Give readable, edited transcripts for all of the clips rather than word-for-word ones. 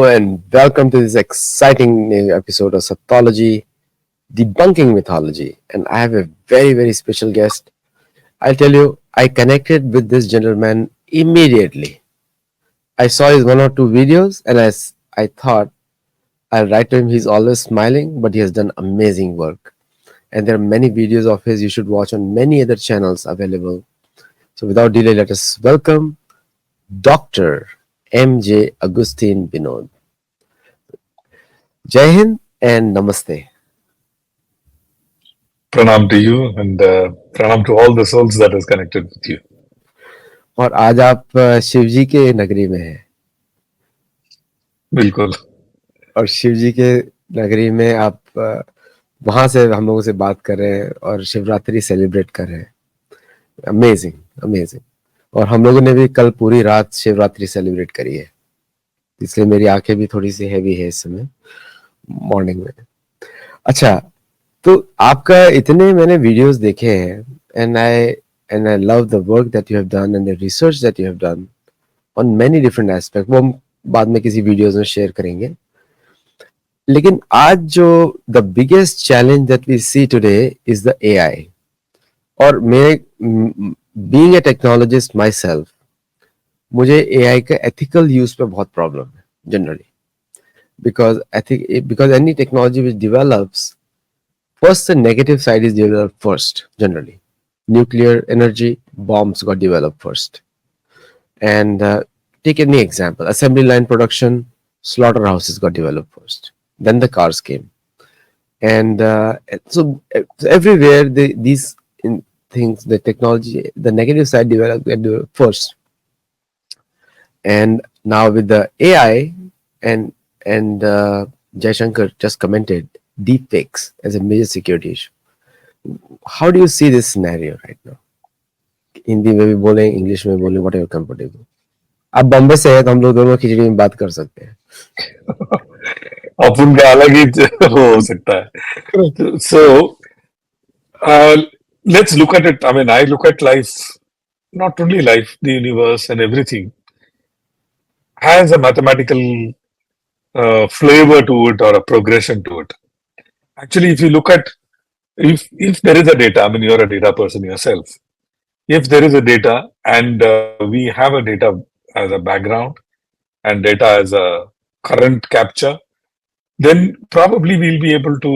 and welcome to this exciting new episode of Saptology, Debunking Mythology. And I have a very special guest. I'll tell you, I connected with this gentleman immediately. I saw his one or two videos, and I thought I'll write to him. He's always smiling, but he has done amazing work. And there are many videos of his you should watch on many other channels available. So without delay, let us welcome Dr. M.J. Agustin Binod. Jai Hind and Namaste. Pranam to you and pranam to all the souls that is connected with you. और आज आप शिव जी के नगरी में हैं बिल्कुल और शिव जी के नगरी में आप वहां से हम लोगों से बात कर रहे हैं और शिवरात्रि सेलिब्रेट कर रहे हैं. अमेजिंग. और हम लोगों ने भी कल पूरी रात शिवरात्रि सेलिब्रेट करी है, इसलिए मेरी आंखें भी थोड़ी सी हैवी है इस समय मॉर्निंग में. अच्छा, तो आपका इतने मैंने वीडियोस देखे हैं and I love the work that you have done and the research that you have done on many different aspect. वो हम बाद में किसी वीडियोस में शेयर करेंगे. लेकिन आज जो the biggest challenge that we see today is the AI. और मैं being a technologist myself, मुझे एआई का एथिकल यूज पे बहुत प्रॉब्लम है generally, because any technology which develops, first the negative side is developed first. Generally, nuclear energy bombs got developed first. And take any example, assembly line production, slaughterhouses got developed first, then the cars came. And so everywhere these things, the technology, the negative side developed first. And now with the AI and Jaishankar just commented deepfakes as a major security issue. How do you see this scenario right now? Hindi में भी बोले, English में बोले, whatever comfortable. आप बॉम्बे से हैं तो हम लोग दोनों खिचड़ी में बात कर सकते हैं. अपन का अलग ही हो सकता है. So let's look at it. I mean, I look at life, not only life, the universe and everything has a mathematical flavor to it or a progression to it. Actually, if you look at, if there is a data, I mean, you're a data person yourself. If there is a data and we have a data as a background and data as a current capture, then probably we'll be able to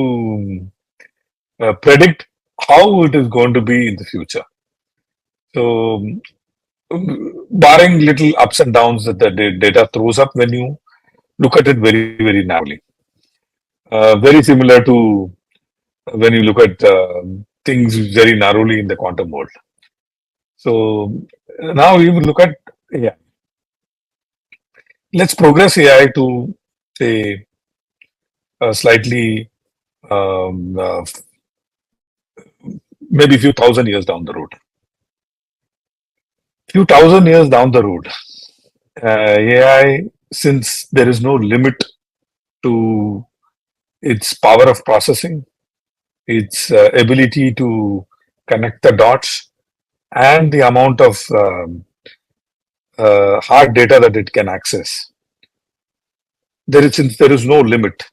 predict how it is going to be in the future. So, barring little ups and downs that the data throws up when you look at it very narrowly. Very similar to when you look at things very narrowly in the quantum world. So now we will look at AI. Let's progress AI to say slightly maybe a few thousand years down the road. Few thousand years down the road, AI, since there is no limit to its power of processing, its ability to connect the dots, and the amount of hard data that it can access. Since there is no limit,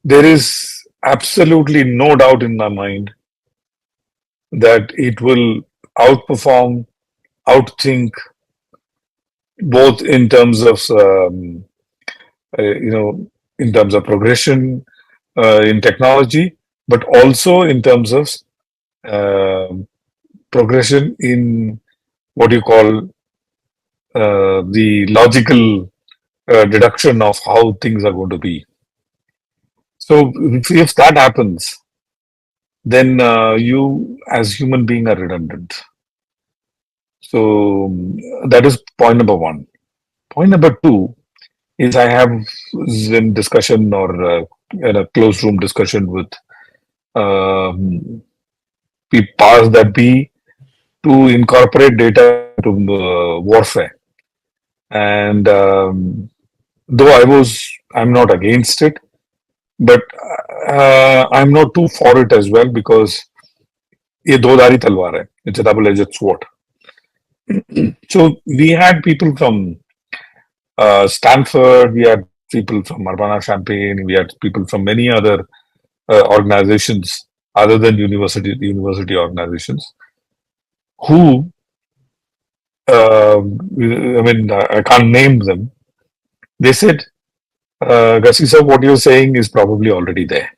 there is absolutely no doubt in my mind that it will outperform, outthink, both in terms of in terms of progression in technology, but also in terms of progression in what you call the logical deduction of how things are going to be. So if that happens, then you as human being are redundant. So that is point number one. Point number two is I have in discussion or in a closed room discussion with powers that be to incorporate data into warfare. And though I'm not against it, but I'm not too for it as well, because ये दो धारी तलवार है. It's a double-edged sword. So we had people from Stanford, we had people from Urbana-Champaign, we had people from many other organizations other than university organizations who, I can't name them. They said, Ghazi sir, what you're saying is probably already there.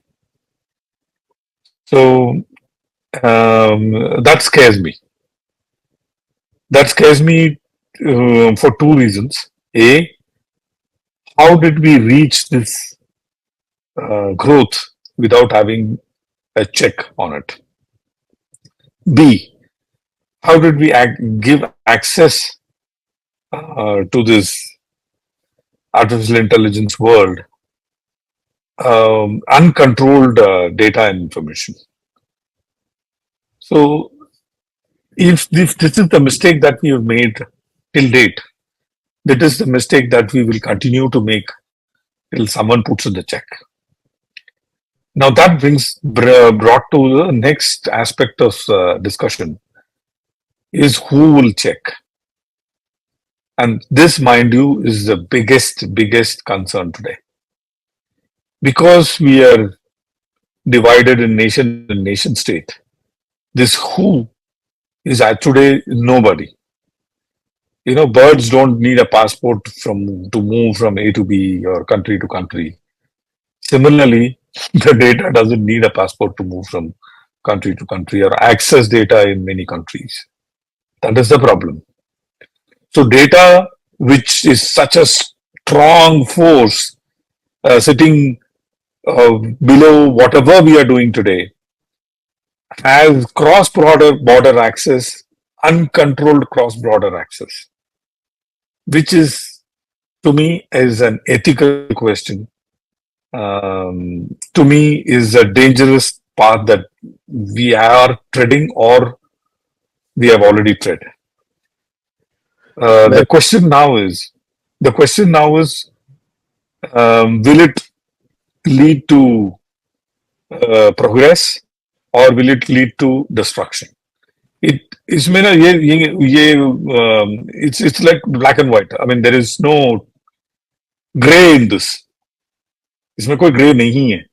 So that scares me. That scares me for two reasons. A, how did we reach this growth without having a check on it? B, how did we give access to this artificial intelligence world uncontrolled data and information? So, if this is the mistake that we have made till date, that is the mistake that we will continue to make till someone puts in the check. Now that brought to the next aspect of discussion is who will check. And this, mind you, is the biggest concern today. Because we are divided in nation and nation state, this who is today nobody. You know, birds don't need a passport to move from A to B or country to country. Similarly, the data doesn't need a passport to move from country to country or access data in many countries. That is the problem. So data, which is such a strong force sitting below whatever we are doing today, has cross-border access, uncontrolled cross-border access, which is, to me, is an ethical question. To me, is a dangerous path that we are treading or we have already tread. The question now is, will it lead to progress or will it lead to destruction? It's like black and white. I mean, there is no gray in this. इसमें कोई grey नहीं है.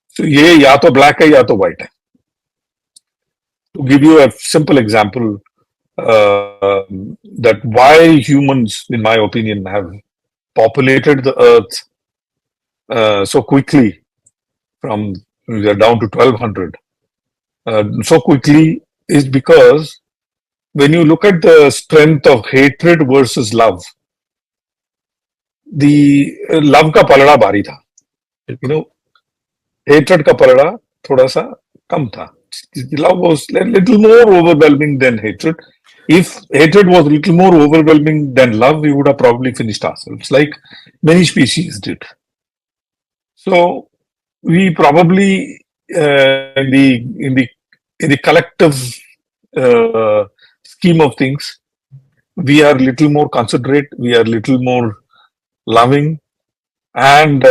So ये या तो black है या तो white है. To give you a simple example, that why humans, in my opinion, have populated the earth so quickly, from we are down to 1200 so quickly, is because when you look at the strength of hatred versus love, the love का पलड़ा भारी था. You know, hatred का पलड़ा थोड़ा सा कम था. Love was a little more overwhelming than hatred. If hatred was a little more overwhelming than love, we would have probably finished ourselves, like many species did. So we probably in the collective scheme of things, we are little more considerate, we are little more loving, and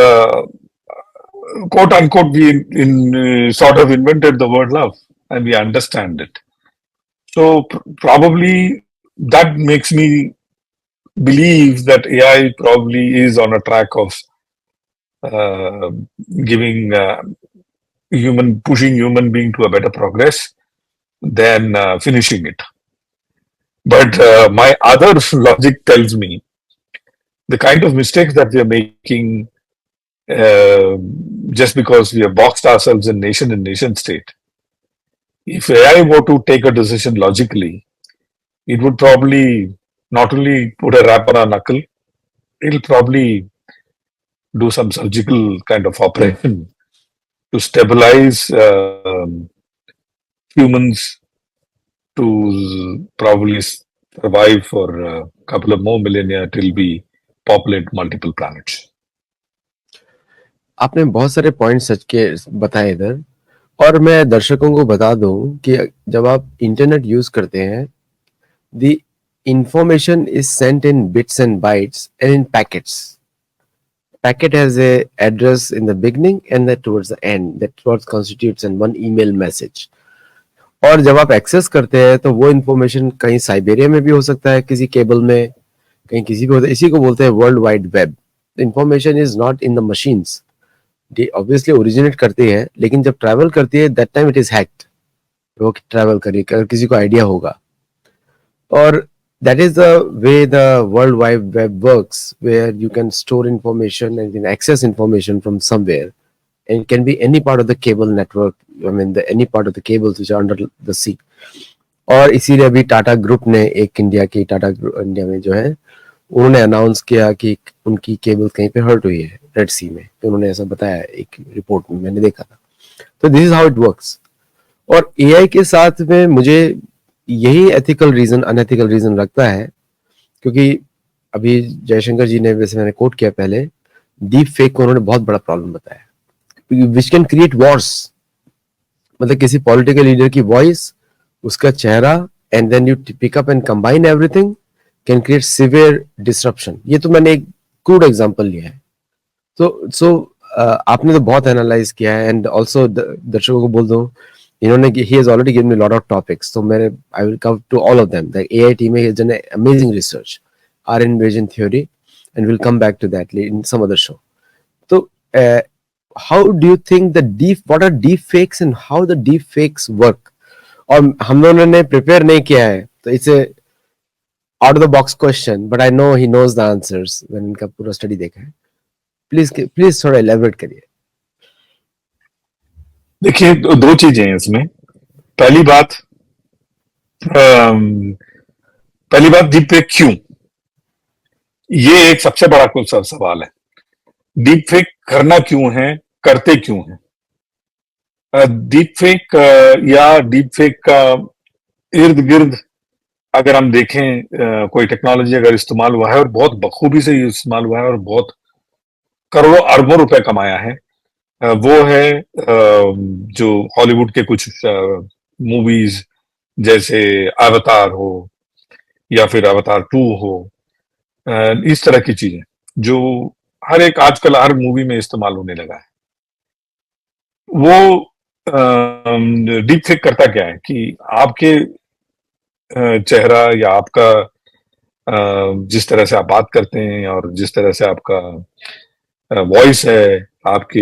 quote unquote, we sort of invented the word love, and we understand it. So probably that makes me believe that AI probably is on a track of pushing human being to a better progress than finishing it. But my other logic tells me the kind of mistakes that we are making just because we have boxed ourselves in nation and nation state. If AI were to take a decision logically, it would probably not only put a rap on our knuckle, it'll probably do some surgical kind of operation to stabilize humans to probably survive for a couple of more millennia till we populate multiple planets. आपने बहुत सारे point such के बताए इधर, और मैं दर्शकों को बता दूं कि जब आप इंटरनेट यूज करते हैं, the information is sent in bits and bytes and in packets. Packet has a address in the beginning and that towards the end, that what constitutes in one email message. और जब आप access करते हैं तो वो information कहीं Siberia में भी हो सकता है, किसी केबल में, कहीं किसी को, इसी को बोलते हैं world wide web. Information is not in the machines, obviously originate करती है, लेकिन जब ट्रैवल करती है that time it is hacked. वो ट्रैवल करिए, अगर किसी को आइडिया होगा. और that is the way the world wide web works, where you can store information and you can access information from somewhere, and it can be any part of the cable network. I mean any part of the cables which are under the sea. और इसीलिए अभी Tata group ने, एक India की Tata India में जो है, उन्होंने अनाउंस किया कि उनकी केबल कहीं पे हर्ट हुई है रेड सी में. तो उन्होंने ऐसा बताया एक रिपोर्ट में, मैंने देखा था. तो this is how it works. और एआई के साथ में मुझे यही एथिकल रीजन, अनएथिकल रीजन लगता है, क्योंकि अभी जयशंकर जी ने, वैसे मैंने कोट किया पहले, डीप फेक को उन्होंने बहुत बड़ा प्रॉब्लम बताया, विच कैन क्रिएट वॉर्स. मतलब किसी पॉलिटिकल लीडर की वॉइस, उसका चेहरा, and then you pick up and combine everything, can create severe disruption. ये तो मैंने एक क्रूड एग्जांपल लिया है. तो आपने तो बहुत एनालाइज किया है. एंड ऑल्सो दर्शकों को बोल दो, इन्होंने, he has already given me a lot of topics, तो मेरे, I will come to all of them. The AI team has done amazing research, R invasion theory, and we'll come back to that in some other show. So how do you think what are deep fakes and how the deep fakes work? और हम लोगों ने prepare नहीं किया है, तो it's a out of the box question, but I know he knows the answers when इनका पूरा स्टडी देखा है. प्लीज थोड़ा एलैबोरेट करिए. देखिए, दो चीजें हैं इसमें. पहली बात, पहली बात, डीप फेक क्यों? ये एक सबसे बड़ा कुछ सवाल है. डीप फेक करना क्यों है, करते क्यों है? डीप फेक या डीप फेक का इर्द गिर्द अगर हम देखें, कोई टेक्नोलॉजी अगर इस्तेमाल हुआ है और बहुत बखूबी से इस्तेमाल हुआ है और बहुत करोड़ों अरबों रुपए कमाया है, वो है जो हॉलीवुड के कुछ मूवीज, जैसे अवतार हो या फिर अवतार 2 हो, इस तरह की चीजें जो हर एक आजकल हर मूवी में इस्तेमाल होने लगा है. वो डीप फेक करता क्या है कि आपके चेहरा या आपका जिस तरह से आप बात करते हैं और जिस तरह से आपका वॉइस है, आपके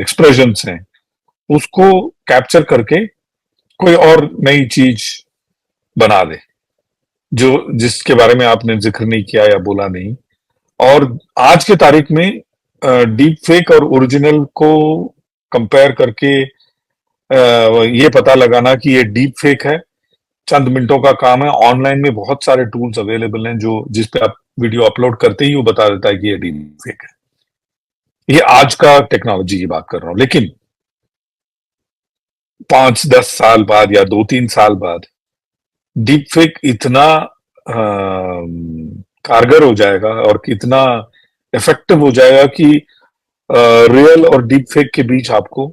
एक्सप्रेशंस हैं, उसको कैप्चर करके कोई और नई चीज बना दे, जो जिसके बारे में आपने जिक्र नहीं किया या बोला नहीं. और आज के तारीख में डीप फेक और ओरिजिनल को कंपेयर करके ये पता लगाना कि ये डीप फेक है, चंद मिनटों का काम है. ऑनलाइन में बहुत सारे टूल्स अवेलेबल हैं जो जिस पे आप वीडियो अपलोड करते ही वो बता देता है कि ये डीप फेक है. ये आज का टेक्नोलॉजी की बात कर रहा हूं. लेकिन 5-10 साल बाद या 2-3 साल बाद डीप फेक इतना कारगर हो जाएगा और कितना इफेक्टिव हो जाएगा कि रियल और डीप फेक के बीच आपको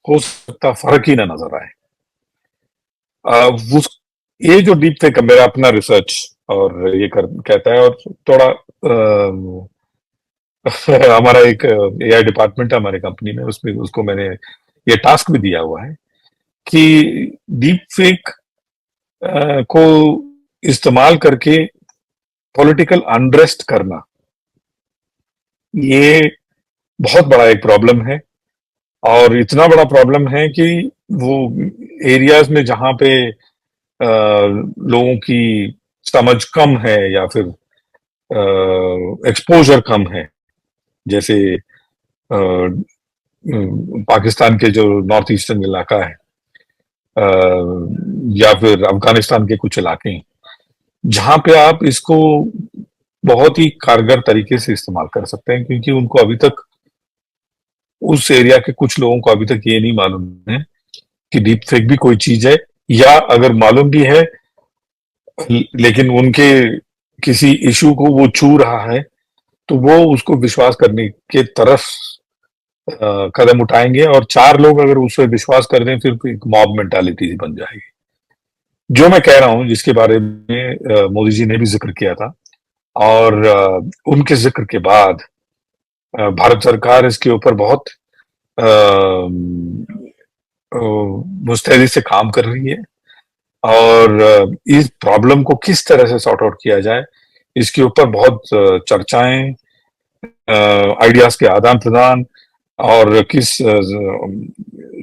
हो सकता फर्क ही ना नजर आए. ये जो डीप फेक है, मेरा अपना रिसर्च और ये कहता है, और थोड़ा हमारा एक एआई डिपार्टमेंट है हमारे कंपनी में, उसमें उसको मैंने ये टास्क भी दिया हुआ है कि डीप फेक को इस्तेमाल करके पॉलिटिकल अनरेस्ट करना, ये बहुत बड़ा एक प्रॉब्लम है. और इतना बड़ा प्रॉब्लम है कि वो एरियाज में जहां पे लोगों की समझ कम है या फिर एक्सपोजर कम है, जैसे पाकिस्तान के जो नॉर्थ ईस्टर्न इलाका है, या फिर अफगानिस्तान के कुछ इलाके हैं, जहां पे आप इसको बहुत ही कारगर तरीके से इस्तेमाल कर सकते हैं, क्योंकि उनको अभी तक, उस एरिया के कुछ लोगों को अभी तक ये नहीं मालूम है कि डीप फेक भी कोई चीज है, या अगर मालूम भी है लेकिन उनके किसी इशू को वो छू रहा है तो वो उसको विश्वास करने के तरफ कदम उठाएंगे, और 4 लोग अगर उस पर विश्वास कर दें फिर एक मॉब मेंटालिटी बन जाएगी. जो मैं कह रहा हूं, जिसके बारे में मोदी जी ने भी जिक्र किया था, और उनके जिक्र के बाद भारत सरकार इसके ऊपर बहुत मुस्तैदी से काम कर रही है. और इस प्रॉब्लम को किस तरह से सॉर्ट आउट किया जाए, इसके ऊपर बहुत चर्चाएं, आइडियाज के आदान प्रदान, और किस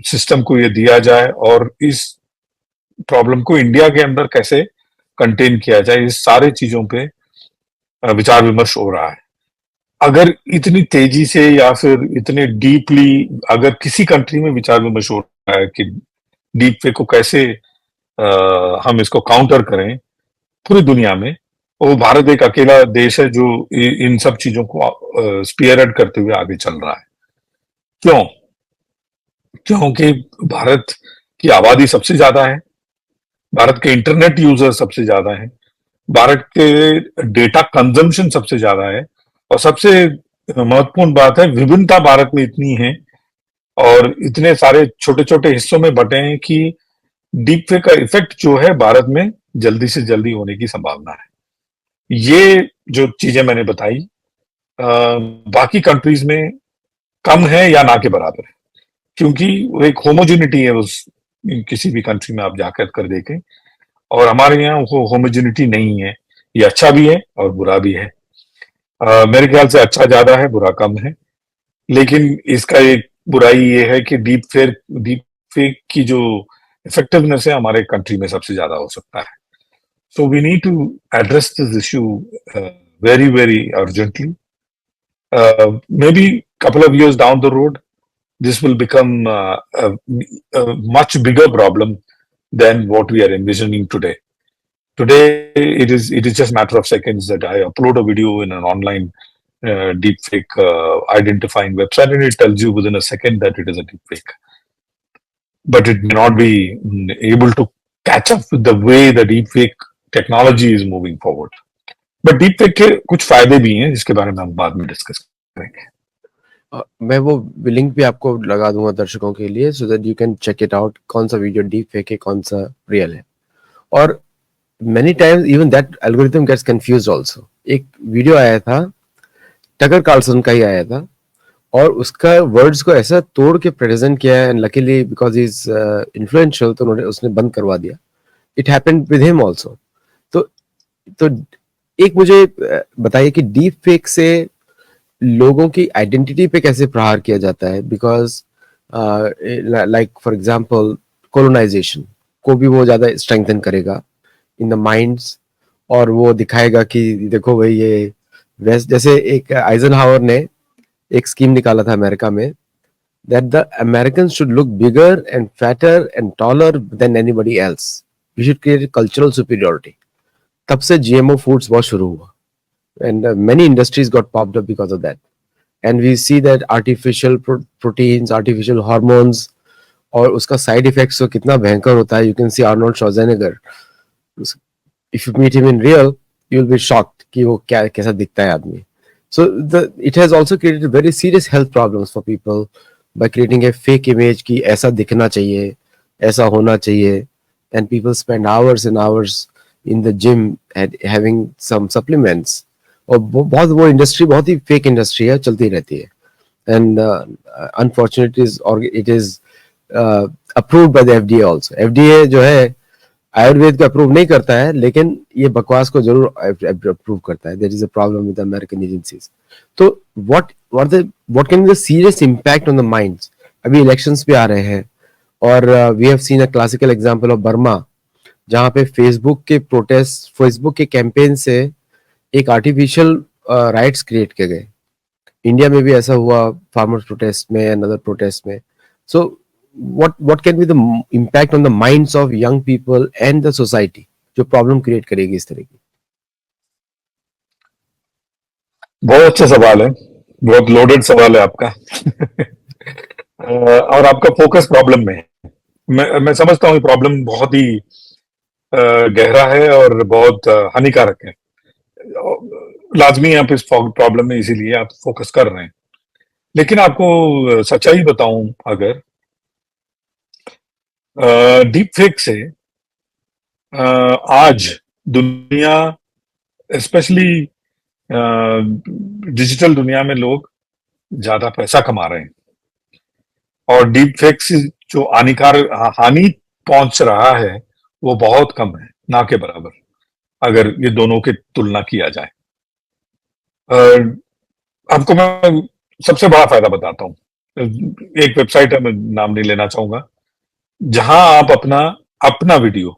सिस्टम को ये दिया जाए और इस प्रॉब्लम को इंडिया के अंदर कैसे कंटेन किया जाए, इस सारे चीजों पे विचार विमर्श हो रहा है। अगर इतनी तेजी से या फिर इतने डीपली अगर किसी कंट्री में विचार विमर्श हो रहा है कि डीप फेक को कैसे हम इसको काउंटर करें पूरी दुनिया में, वो भारत एक अकेला देश है जो इन सब चीजों को स्पीयरहेड करते हुए आगे चल रहा है। क्यों? क्योंकि भारत की आबादी सबसे ज्यादा है, भारत के इंटरनेट यूजर सबसे ज्यादा है, भारत के डेटा कंजम्पशन सबसे ज्यादा है, और सबसे महत्वपूर्ण बात है विभिन्नता भारत में इतनी है और इतने सारे छोटे छोटे हिस्सों में बटे हैं कि डीप फेक का इफेक्ट जो है भारत में जल्दी से जल्दी होने की संभावना है। ये जो चीजें मैंने बताई बाकी कंट्रीज में कम है या ना के बराबर है, क्योंकि वो एक होमोजेनिटी है उस किसी भी कंट्री में आप जाकर कर देखें, और हमारे यहाँ वो होमोजेनिटी नहीं है। ये अच्छा भी है और बुरा भी है। मेरे ख्याल से अच्छा ज्यादा है, बुरा कम है। लेकिन इसका एक बुराई ये है कि डीप फेक की जो इफेक्टिवनेस है हमारे कंट्री में सबसे ज्यादा हो सकता है। So we need to address this issue very very urgently. Maybe couple of years down the road, this will become a much bigger problem than what we are envisioning today. Today, it is just a matter of seconds that I upload a video in an online deepfake identifying website, and it tells you within a second that it is a deepfake. But it may not be able to catch up with the way the deepfake technology is moving forward. But deepfake के कुछ फायदे भी हैं जिसके बारे में हम बाद में डिस्कस करेंगे। मैं वो लिंक भी आपको लगा दूंगा दर्शकों के लिए, so that you can check it out, कौन सा वीडियो डीप फेक है, कौन सा रियल है। और many times even that algorithm gets confused also. एक वीडियो आया था, टकर कार्लसन का ही आया था, और उसका वर्ड्स को ऐसा तोड़ के प्रेजेंट किया है, and luckily because he is influential तो उसने बंद करवा दिया। It happened with him also. तो एक मुझे बताइए कि डीप फेक से लोगों की आइडेंटिटी पे कैसे प्रहार किया जाता है, because like for example colonization को भी वो ज्यादा स्ट्रेंथन करेगा इन द माइंड्स, और वो दिखाएगा कि देखो भाई ये वेस्ट, जैसे एक आइजनहावर ने एक स्कीम निकाला था अमेरिका में, that the Americans should look bigger and fatter and taller than anybody else, we should create cultural superiority. तब से जीएमओ फूड्स बहुत शुरू हुआ, and many industries got popped up because of that, and we see that artificial proteins, artificial hormones, और उसका side effects तो कितना भयंकर होता है। You can see Arnold Schwarzenegger, if you meet him in real you will be shocked कि वो क्या कैसा दिखता है आदमी। So it has also created very serious health problems for people by creating a fake image कि ऐसा दिखना चाहिए, ऐसा होना चाहिए, and people spend hours and hours in the gym having some supplements, और बहुत वो इंडस्ट्री बहुत ही फेक इंडस्ट्री है, चलती रहती है। And unfortunately it is approved by the FDA also. FDA जो है आयुर्वेद को अप्रूव नहीं करता है, लेकिन ये बकवास को जरूर अप्रूव करता है। There is a problem with American agencies. तो what can be the serious impact on the minds? अभी इलेक्शंस भी आ रहे हैं, और we have seen a classical example of Burma, जहां पे फेसबुक के प्रोटेस्ट, फेसबुक के कैंपेन से एक आर्टिफिशियल राइट्स क्रिएट किए गए। इंडिया में भी ऐसा हुआ, फार्मर्स प्रोटेस्ट में एंड अदर प्रोटेस्ट में। सो what can be the impact on the minds of young people and the society जो प्रॉब्लम क्रिएट करेगी इस तरह की? बहुत अच्छा सवाल है, बहुत लोडेड सवाल है आपका। और आपका फोकस प्रॉब्लम में है। मैं समझता हूँ प्रॉब्लम बहुत ही गहरा है और बहुत हानिकारक है। लाजमी आप इस प्रॉब्लम में इसीलिए आप फोकस कर रहे हैं। लेकिन आपको सच्चाई बताऊं, अगर डीप फेक से आज दुनिया, स्पेशली डिजिटल दुनिया में लोग ज्यादा पैसा कमा रहे हैं, और डीप फेक से जो हानि पहुंच रहा है वो बहुत कम है, ना के बराबर, अगर ये दोनों की तुलना किया जाए। आपको मैं सबसे बड़ा फायदा बताता हूँ। एक वेबसाइट है, मैं नाम नहीं लेना चाहूंगा, जहां आप अपना अपना वीडियो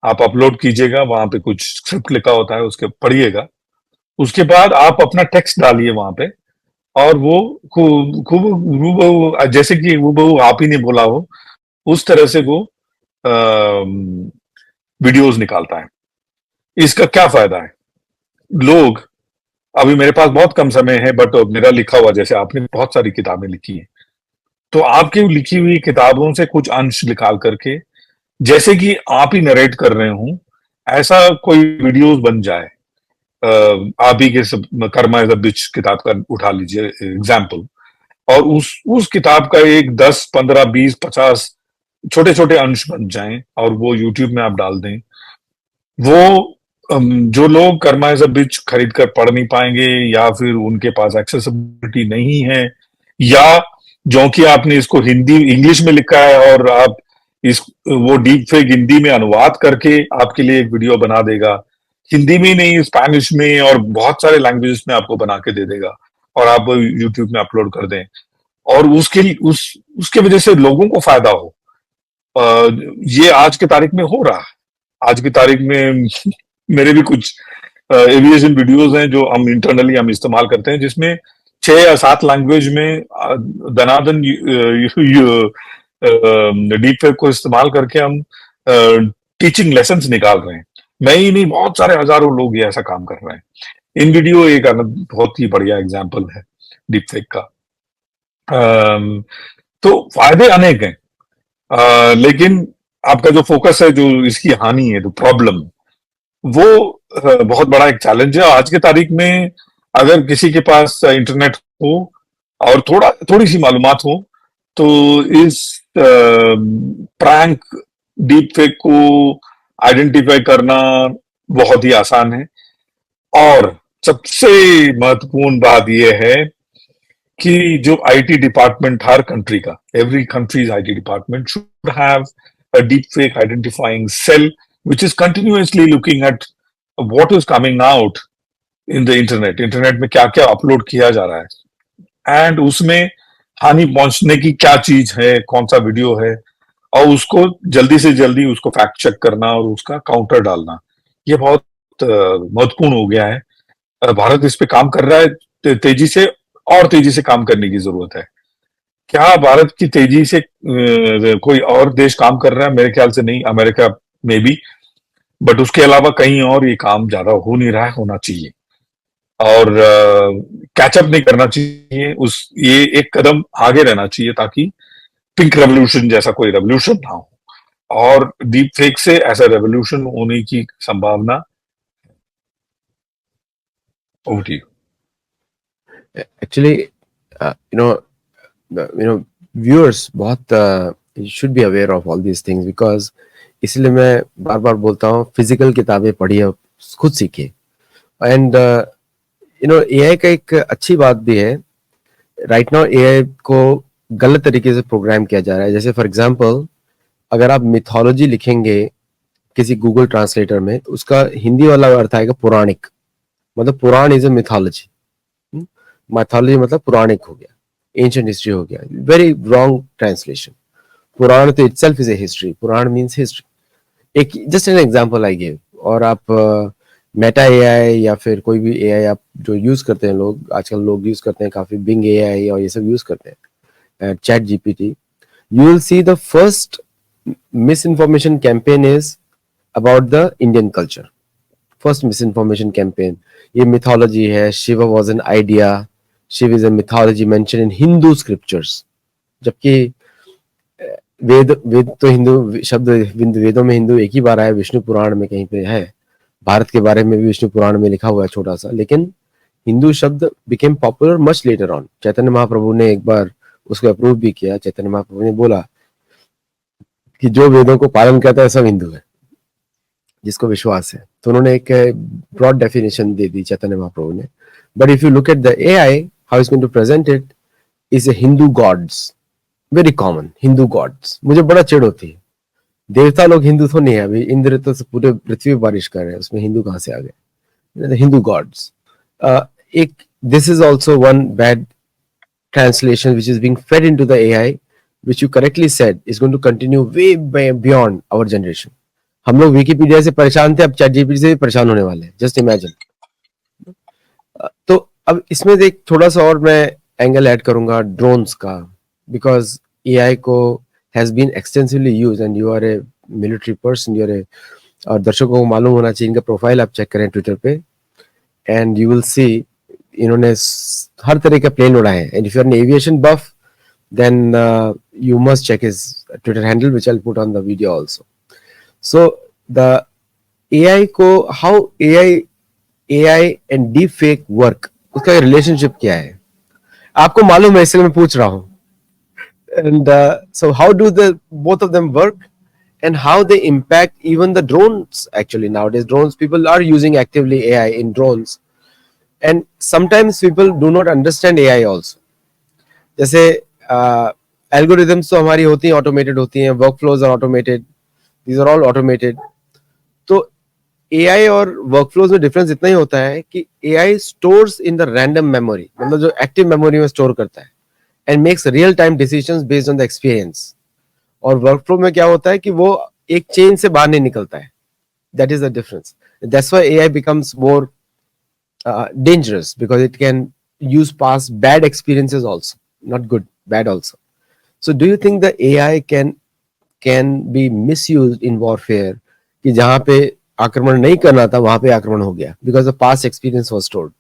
आप अपलोड कीजिएगा। वहां पे कुछ स्क्रिप्ट लिखा होता है, उसके पढ़िएगा। उसके बाद आप अपना टेक्स्ट डालिए वहां पे, और वो खूब खूब हूबहू, जैसे कि हूबहू आप ही ने बोला हो, उस तरह से वो वीडियोस निकालता है। इसका क्या फायदा है? लोग, अभी मेरे पास बहुत कम समय है, बट मेरा लिखा हुआ, जैसे आपने बहुत सारी किताबें लिखी हैं, तो आपकी लिखी हुई किताबों से कुछ अंश निकाल करके, जैसे कि आप ही नरेट कर रहे हो, ऐसा कोई वीडियोस बन जाए। आप ही के कर्मा एज अ बिच किताब का उठा लीजिए एग्जाम्पल, और उस किताब का एक 10, 15, 20, 50 छोटे छोटे अंश बन जाएं, और वो यूट्यूब में आप डाल दें। वो जो लोग कर्मा एज अ बिच खरीद कर पढ़ नहीं पाएंगे, या फिर उनके पास एक्सेसिबिलिटी नहीं है, या जो कि आपने इसको हिंदी इंग्लिश में लिखा है और आप इस वो डीप फेक हिंदी में अनुवाद करके आपके लिए एक वीडियो बना देगा, हिंदी में ही नहीं, स्पेनिश में और बहुत सारे लैंग्वेजेस में आपको बना के दे देगा, और आप यूट्यूब में अपलोड कर दें, और उसके वजह से लोगों को फायदा हो। ये आज की तारीख में हो रहा है। आज की तारीख में मेरे भी कुछ एविएशन वीडियोस हैं जो हम इस्तेमाल करते हैं, जिसमें 6 या 7 लैंग्वेज में दनादन डीप फेक को इस्तेमाल करके हम टीचिंग लेसन्स निकाल रहे हैं। मैं ही नहीं, बहुत सारे हजारों लोग ये ऐसा काम कर रहे हैं। इन वीडियो एक बहुत ही बढ़िया एग्जाम्पल है डीप फेक का। तो फायदे अनेक हैं, लेकिन आपका जो फोकस है, जो इसकी हानि है, जो प्रॉब्लम, वो बहुत बड़ा एक चैलेंज है आज की तारीख में। अगर किसी के पास इंटरनेट हो और थोड़ी सी मालूमात हो, तो इस प्रैंक डीप फेक को आइडेंटिफाई करना बहुत ही आसान है। और सबसे महत्वपूर्ण बात यह है कि जो आईटी डिपार्टमेंट हर कंट्री का, every country's IT department should have a deep fake identifying cell which is continuously looking at what is coming out in the internet में क्या क्या अपलोड किया जा रहा है, एंड उसमें हानि पहुंचने की क्या चीज है, कौन सा वीडियो है, और उसको जल्दी से जल्दी उसको फैक्ट चेक करना और उसका काउंटर डालना, ये बहुत महत्वपूर्ण हो गया है। भारत इस पे काम कर रहा है तेजी से, और तेजी से काम करने की जरूरत है। क्या भारत की तेजी से कोई और देश काम कर रहा है? मेरे ख्याल से नहीं, अमेरिका में भी, बट उसके अलावा कहीं और ये काम ज्यादा हो नहीं रहा है, होना चाहिए। और कैचअप नहीं करना चाहिए, ये एक कदम आगे रहना चाहिए, ताकि पिंक रेवोल्यूशन जैसा कोई रेवोल्यूशन ना हो, और डीप फेक से ऐसा रेवोल्यूशन होने की संभावना होती है। एक्चुअली व्यूअर्स बहुत should be aware of all these things, because इसलिए मैं बार बार बोलता हूँ फिजिकल किताबें पढ़िए, खुद सीखिए। एंड एआई का एक अच्छी बात भी है, राइट नाउ एआई को गलत तरीके से प्रोग्राम किया जा रहा है। जैसे फॉर एग्जांपल, अगर आप मिथोलॉजी लिखेंगे किसी गूगल ट्रांसलेटर में, तो उसका हिंदी वाला अर्थ आएगा पौराणिक, मतलब पुराण इज अ मिथोलॉजी। माइथोलॉजी मतलब पुराणिक हो गया, एंशिएंट हिस्ट्री हो गया, वेरी रॉन्ग ट्रांसलेशन। पुराण तो itself is a history, Purana means history. एक just an example I give. और आप मेटा एआई या फिर कोई भी एआई आप जो यूज करते हैं, लोग आजकल लोग यूज करते हैं काफी, बिंग एआई और ये सब यूज करते हैं, chat GPT, you will see the first misinformation campaign is about the Indian culture. First misinformation campaign, ये मिथोलॉजी है, Shiva was an idea, Shiv is a mythology mention in Hindu scriptures. जबकि वेद तो हिंदू शब्द, वेदों में हिंदू एक ही बार आया, विष्णु पुराण में कहीं पे है, भारत के बारे में भी विष्णु पुराण में लिखा हुआ है छोटा सा, लेकिन हिंदू शब्द became popular much later on. Chaitanya Mahaprabhu ने एक बार उसको अप्रूव भी किया। चैतन्य महाप्रभु ने बोला कि जो वेदों को पालन करता है सब हिंदू है, जिसको विश्वास है। तो उन्होंने एक ब्रॉड डेफिनेशन दे दी चैतन्य महाप्रभु ने। But if you look at the AI, how is going to present it is a Hindu gods, very common Hindu gods. मुझे बड़ा चिढ़ होती है, देवता लोग हिंदू तो नहीं है। अभी इंद्र तो पूरे पृथ्वी पर बारिश कर रहे हैं, उसमें हिंदू कहां से आ गए? हिंदू गॉड्स। एक this is also one bad translation which is being fed into the AI, which you correctly said is going to continue beyond our generation. हम लोग विकिपीडिया से परेशान थे, अब चैट जीपीटी से भी परेशान होने वाले हैं. Just imagine. तो अब इसमें देख थोड़ा सा और मैं एंगल ऐड करूंगा ड्रोन्स का, बिकॉज एआई को has been extensively use and you are a military person, you are a, और दर्शकों को मालूम होना चाहिए, इनका प्रोफाइल आप चेक करें ट्विटर पे एंड यू विल सी इन्होंने हर तरह का प्लेन उड़ाए हैं. And if you are an aviation buff then you must check his Twitter handle, which I'll put on the video also. So the AI को how AI and deep fake work, उसका relationship क्या है आपको मालूम है, इसलिए मैं पूछ रहा हूँ. And so how do the both of them work and how they impact even the drones? Actually nowadays drones, people are using actively AI in drones, and sometimes people do not understand AI also. जैसे algorithms तो हमारी होती हैं, automated होती हैं, workflows are automated, these are all automated. तो AI और workflows में डिफरेंस इतना ही होता है कि AI stores in the random memory, मतलब जो एक्टिव मेमोरी में स्टोर करता है, and makes real time decisions based on the experience. और वर्कफ्लो में क्या होता है कि वो एक चेन से बाहर नहीं निकलता है. That is the difference. That's why AI becomes more dangerous because it can use past bad experiences also, not good, bad also. So do you think the AI can be misused in warfare कि जहां पे आक्रमण नहीं करना था वहां पे आक्रमण हो गया because the past experience was stored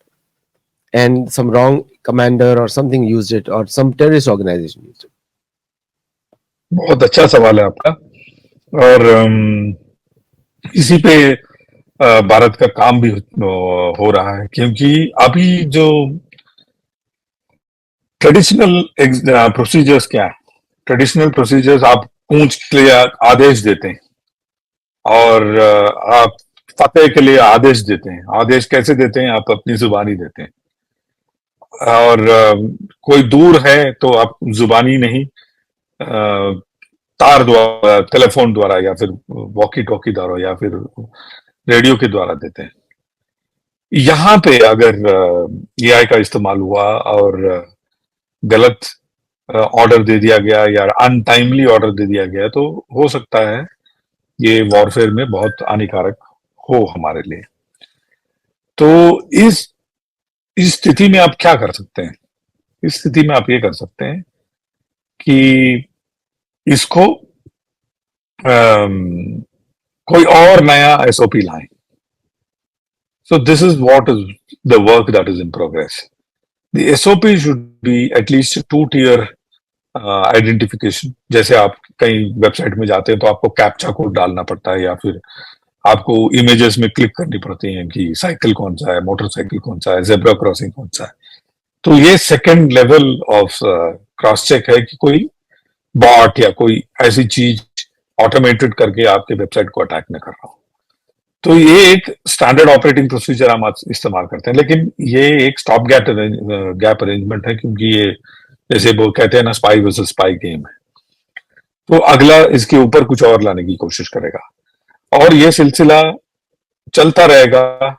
and some wrong commander or something used it or some terrorist organization used it? बहुत अच्छा सवाल है आपका. और इसी पे भारत का काम भी हो रहा है, क्योंकि अभी जो ट्रेडिशनल प्रोसीजर्स क्या है, ट्रेडिशनल प्रोसीजर्स आप पूंछ के लिए आदेश देते हैं और आप फतेह के लिए आदेश देते हैं. आदेश कैसे देते हैं? आप अपनी जुबानी देते हैं. और कोई दूर है तो आप जुबानी नहीं, तार द्वारा, टेलीफोन द्वारा या फिर वॉकी टॉकी द्वारा या फिर रेडियो के द्वारा देते हैं. यहां पे अगर एआई का इस्तेमाल हुआ और गलत ऑर्डर दे दिया गया या अनटाइमली ऑर्डर दे दिया गया, तो हो सकता है ये वॉरफेयर में बहुत हानिकारक हो हमारे लिए. तो इस स्थिति में आप क्या कर सकते हैं? इस स्थिति में आप ये कर सकते हैं कि इसको कोई और नया एसओपी लाएं. So this is what is the work that is in progress. The SOP should be at least 2-tier identification. जैसे आप कहीं वेबसाइट में जाते हैं तो आपको कैप्चा कोड डालना पड़ता है, या फिर आपको इमेजेस में क्लिक करनी पड़ती हैं कि साइकिल कौन सा है, मोटरसाइकिल कौन सा है, जेब्रा क्रॉसिंग कौन सा है. तो ये second level of cross check है कि कोई बॉट या कोई ऐसी चीज ऑटोमेटेड करके आपके वेबसाइट को अटैक न कर रहा हो. तो ये एक स्टैंडर्ड ऑपरेटिंग प्रोसीजर हम आज इस्तेमाल करते हैं, लेकिन ये एक स्टॉप गैप अरेंजमेंट है, क्योंकि ये जैसे वो कहते हैं ना, स्पाई वर्सेस स्पाई गेम है. तो अगला इसके ऊपर कुछ और लाने की कोशिश करेगा और ये सिलसिला चलता रहेगा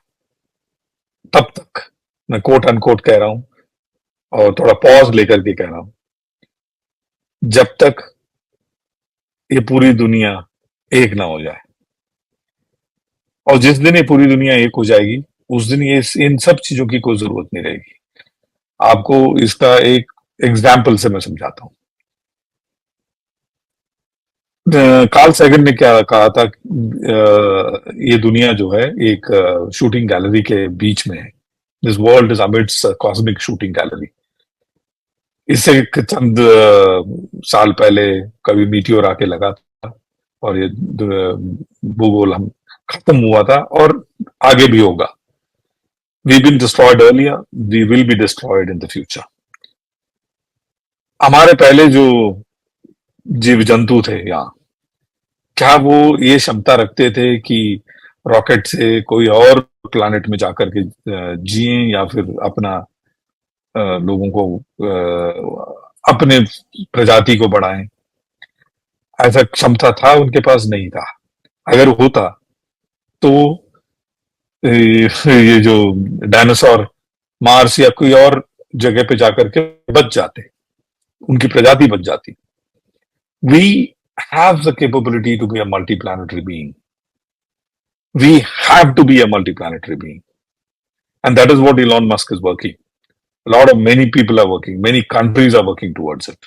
तब तक. मैं कोट अनकोट कह रहा हूं और थोड़ा पॉज लेकर के कह रहा हूं, जब तक ये पूरी दुनिया एक ना हो जाए. और जिस दिन ये पूरी दुनिया एक हो जाएगी, उस दिन ये इन सब चीजों की कोई जरूरत नहीं रहेगी. आपको इसका एक एग्जाम्पल से मैं समझाता हूं. कार्ल सैगन ने क्या कहा था, ये दुनिया जो है एक शूटिंग गैलरी के बीच में है. This world is amidst cosmic shooting gallery. इससे चंद साल पहले कभी मीटियोर आके लगा था और ये भूगोल हम खत्म हुआ था और आगे भी होगा. We've been destroyed earlier, we will be destroyed in the future. हमारे पहले जो जीव जंतु थे यहाँ, क्या वो ये क्षमता रखते थे कि रॉकेट से कोई और प्लैनेट में जाकर के जिए या फिर अपना लोगों को अपने प्रजाति को बढ़ाएं? ऐसा क्षमता था उनके पास? नहीं था. अगर होता तो ये जो डायनासोर मार्स या कोई और जगह पे जाकर के बच जाते, उनकी प्रजाति बच जाती। We have the capability to be a multiplanetary being. We have to be a multiplanetary being. And that is what Elon Musk is working. A lot of many people are working, many countries are working towards it.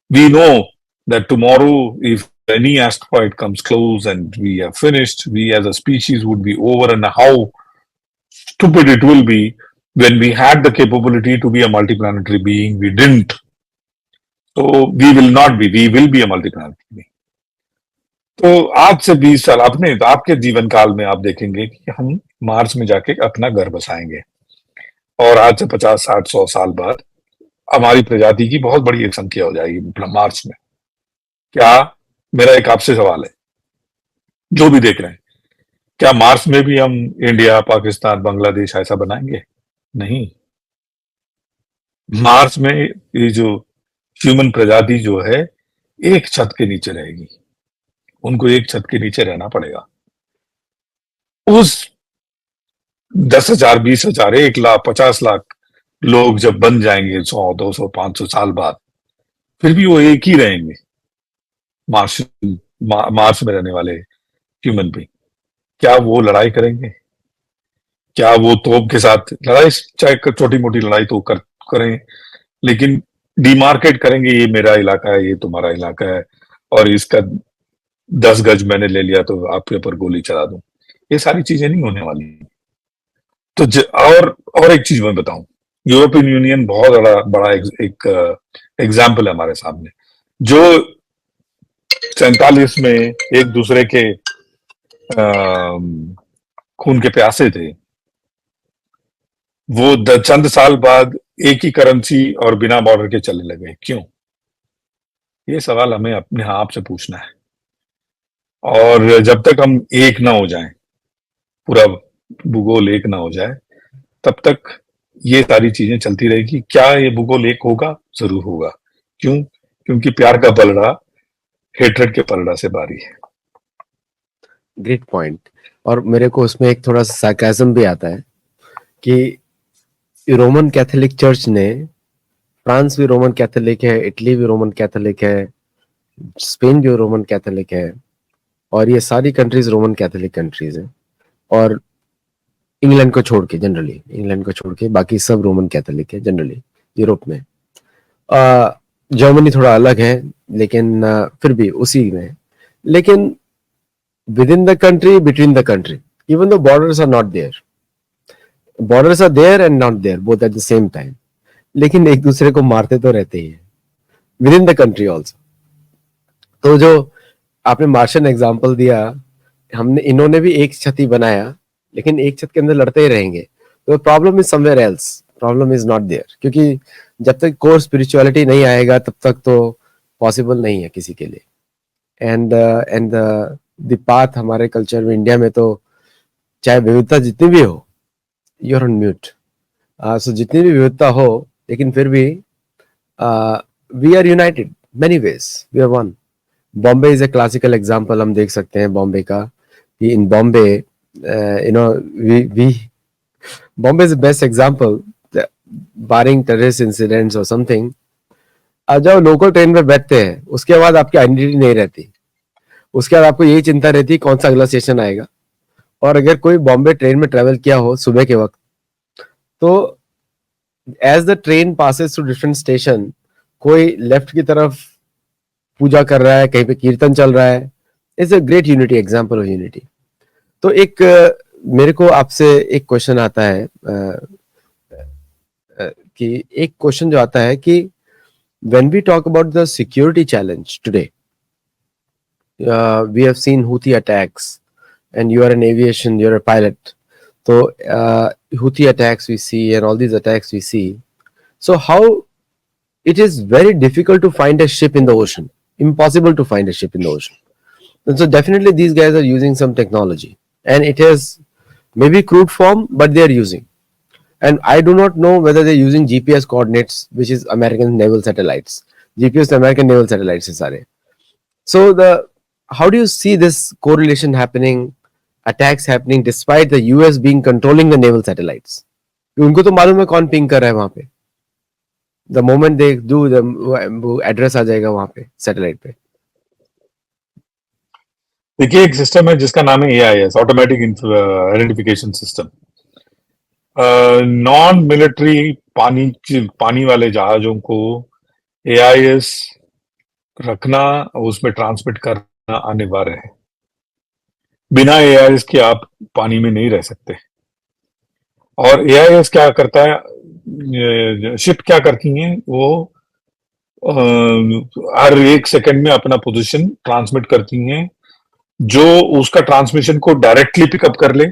We know that tomorrow, if any asteroid comes close and we are finished, we as a species would be over, and how stupid it will be when we had the capability to be a multiplanetary being, we didn't. So we will not be, we will be a multiplanetary being. तो आज से 20 साल अपने आपके जीवन काल में आप देखेंगे कि हम मार्स में जाके अपना घर बसाएंगे, और आज से 50, 60, 100 साल बाद हमारी प्रजाति की बहुत बड़ी एक संख्या हो जाएगी मार्स में। क्या, मेरा एक आपसे सवाल है, जो भी देख रहे हैं, क्या मार्स में भी हम इंडिया, पाकिस्तान, बांग्लादेश ऐसा बनाएंगे? नहीं। मार्स में ये जो ह्यूमन प्रजाति जो है, एक छत के नीचे रहेगी, उनको एक छत के नीचे रहना पड़ेगा। उस 10,000, 20,000, 1 लाख, 50 लाख लोग जब बन जाएंगे 100, 200, 500 साल बाद, फिर भी वो एक ही रहेंगे, मार्स मार्स में रहने वाले ह्यूमन बीइंग। क्या वो लड़ाई करेंगे? क्या वो तोप के साथ लड़ाई, चाहे छोटी मोटी लड़ाई तो करें, लेकिन डिमार्केट करेंगे, ये मेरा इलाका है, ये तुम्हारा इलाका है, और इसका 10 गज मैंने ले लिया तो आपके ऊपर गोली चला दूं, ये सारी चीजें नहीं होने वाली। तो और एक चीज मैं बताऊं, यूरोपियन यूनियन बहुत बड़ा एक एग्जाम्पल है हमारे सामने, जो 47 में एक दूसरे के खून के प्यासे थे, वो चंद साल बाद एक ही करेंसी और बिना बॉर्डर के चलने लगे। क्यों? ये सवाल हमें अपने आप से पूछना है। और जब तक हम एक ना हो जाएं, पूरा भूगोल एक ना हो जाए, तब तक ये सारी चीजें चलती रहेगी। क्या ये भूगोल एक होगा? जरूर होगा। क्यों? क्योंकि प्यार का पलड़ा हेट्रेड के पलड़ा से भारी है। Great point. और मेरे को उसमें एक थोड़ा सा सार्काज्म भी आता है कि रोमन कैथोलिक चर्च ने, फ्रांस भी रोमन कैथोलिक है, इटली भी रोमन कैथोलिक है, स्पेन भी रोमन कैथोलिक है, और ये सारी कंट्रीज रोमन कैथोलिक कंट्रीज हैं, और इंग्लैंड को छोड़ के, जनरली इंग्लैंड को छोड़ के बाकी सब रोमन कैथोलिक है जनरली यूरोप में। जर्मनी थोड़ा अलग है, लेकिन फिर भी उसी में। लेकिन within the country, between the country, even the borders are not there, borders are there and not there both at the same time, लेकिन एक दूसरे को मारते तो रहते ही हैं within the country also. तो जो आपने मार्शन एग्जाम्पल दिया, हमने इन्होंने भी एक छत ही बनाया, लेकिन एक छत के अंदर लड़ते ही रहेंगे। तो problem is somewhere else, problem is not there, क्योंकि जब तक कोर स्पिरिचुअलिटी नहीं आएगा तब तक तो पॉसिबल नहीं है किसी के लिए। एंड द पाथ हमारे कल्चर में, इंडिया में तो चाहे विविधता जितनी भी हो, you are on mute, so जितनी भी विविधता हो, लेकिन फिर भी we are united many ways, we are one. Bombay is a classical example, हम देख सकते हैं बॉम्बे का, कि in Bombay you know we Bombay is the best example, barring terrorist incidents और समथिंग। जब लोकल ट्रेन में बैठते हैं, उसके बाद आपकी आइडेंटिटी नहीं रहती, उसके बाद आपको यही चिंता रहती है कौन सा अगला स्टेशन आएगा। और अगर कोई बॉम्बे ट्रेन में ट्रेवल किया हो सुबह के वक्त, तो as the train passes through different station, कोई लेफ्ट की तरफ पूजा कर रहा है, कहीं पे कीर्तन चल रहा है। It's a great unity, example of unity. तो एक मेरे को आपसे एक क्वेश्चन आता है, कि एक क्वेश्चन जो आता है कि when we talk about the security challenge today, we have seen Houthi attacks, and you are in aviation, you're a pilot, so Houthi attacks we see, and all these attacks we see. So how it is very difficult to find a ship in the ocean, impossible to find a ship in the ocean. And so definitely these guys are using some technology, and it is maybe crude form, but they are using. And I do not know whether they're using GPS coordinates, which is American naval satellites. GPS American naval satellites is are. So how do you see this correlation happening, attacks happening, despite the US being controlling the naval satellites? उनको तो मालूम है कौन ping कर रहा है वहां पे। द मोमेंट दे डू वो एड्रेस आ जाएगा वहां पे सैटेलाइट पे। देखिए, एक सिस्टम है जिसका नाम है AIS, automatic identification system. Non military पानी वाले जहाजों को AIS रखना, उसमें ट्रांसमिट करना अनिवार्य है। बिना AIS के आप पानी में नहीं रह सकते। और AIS क्या करता है, शिप क्या करती हैं वो, अ, हर एक सेकंड में अपना पोजीशन ट्रांसमिट करती हैं। जो उसका ट्रांसमिशन को डायरेक्टली पिकअप कर ले,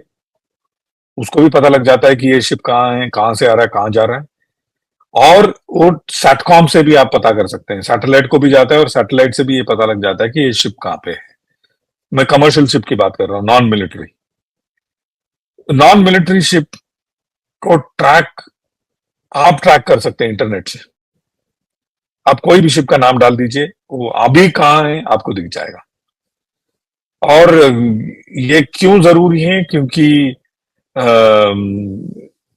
उसको भी पता लग जाता है कि ये शिप कहाँ है, कहाँ से आ रहा है, कहाँ जा रहा है। और वो सैटकॉम से भी आप पता कर सकते हैं, सैटेलाइट को भी जाता है और सैटेलाइट से भी ये पता लग जाता है कि ये शिप कहाँ पे है। मैं कमर्शियल शिप की बात कर रहा हूँ, non military. Non military ship को आप ट्रैक कर सकते हैं इंटरनेट से। आप कोई भी शिप का नाम डाल दीजिए, वो अभी कहाँ है आपको दिख जाएगा। और ये क्यों जरूरी है, क्योंकि अम,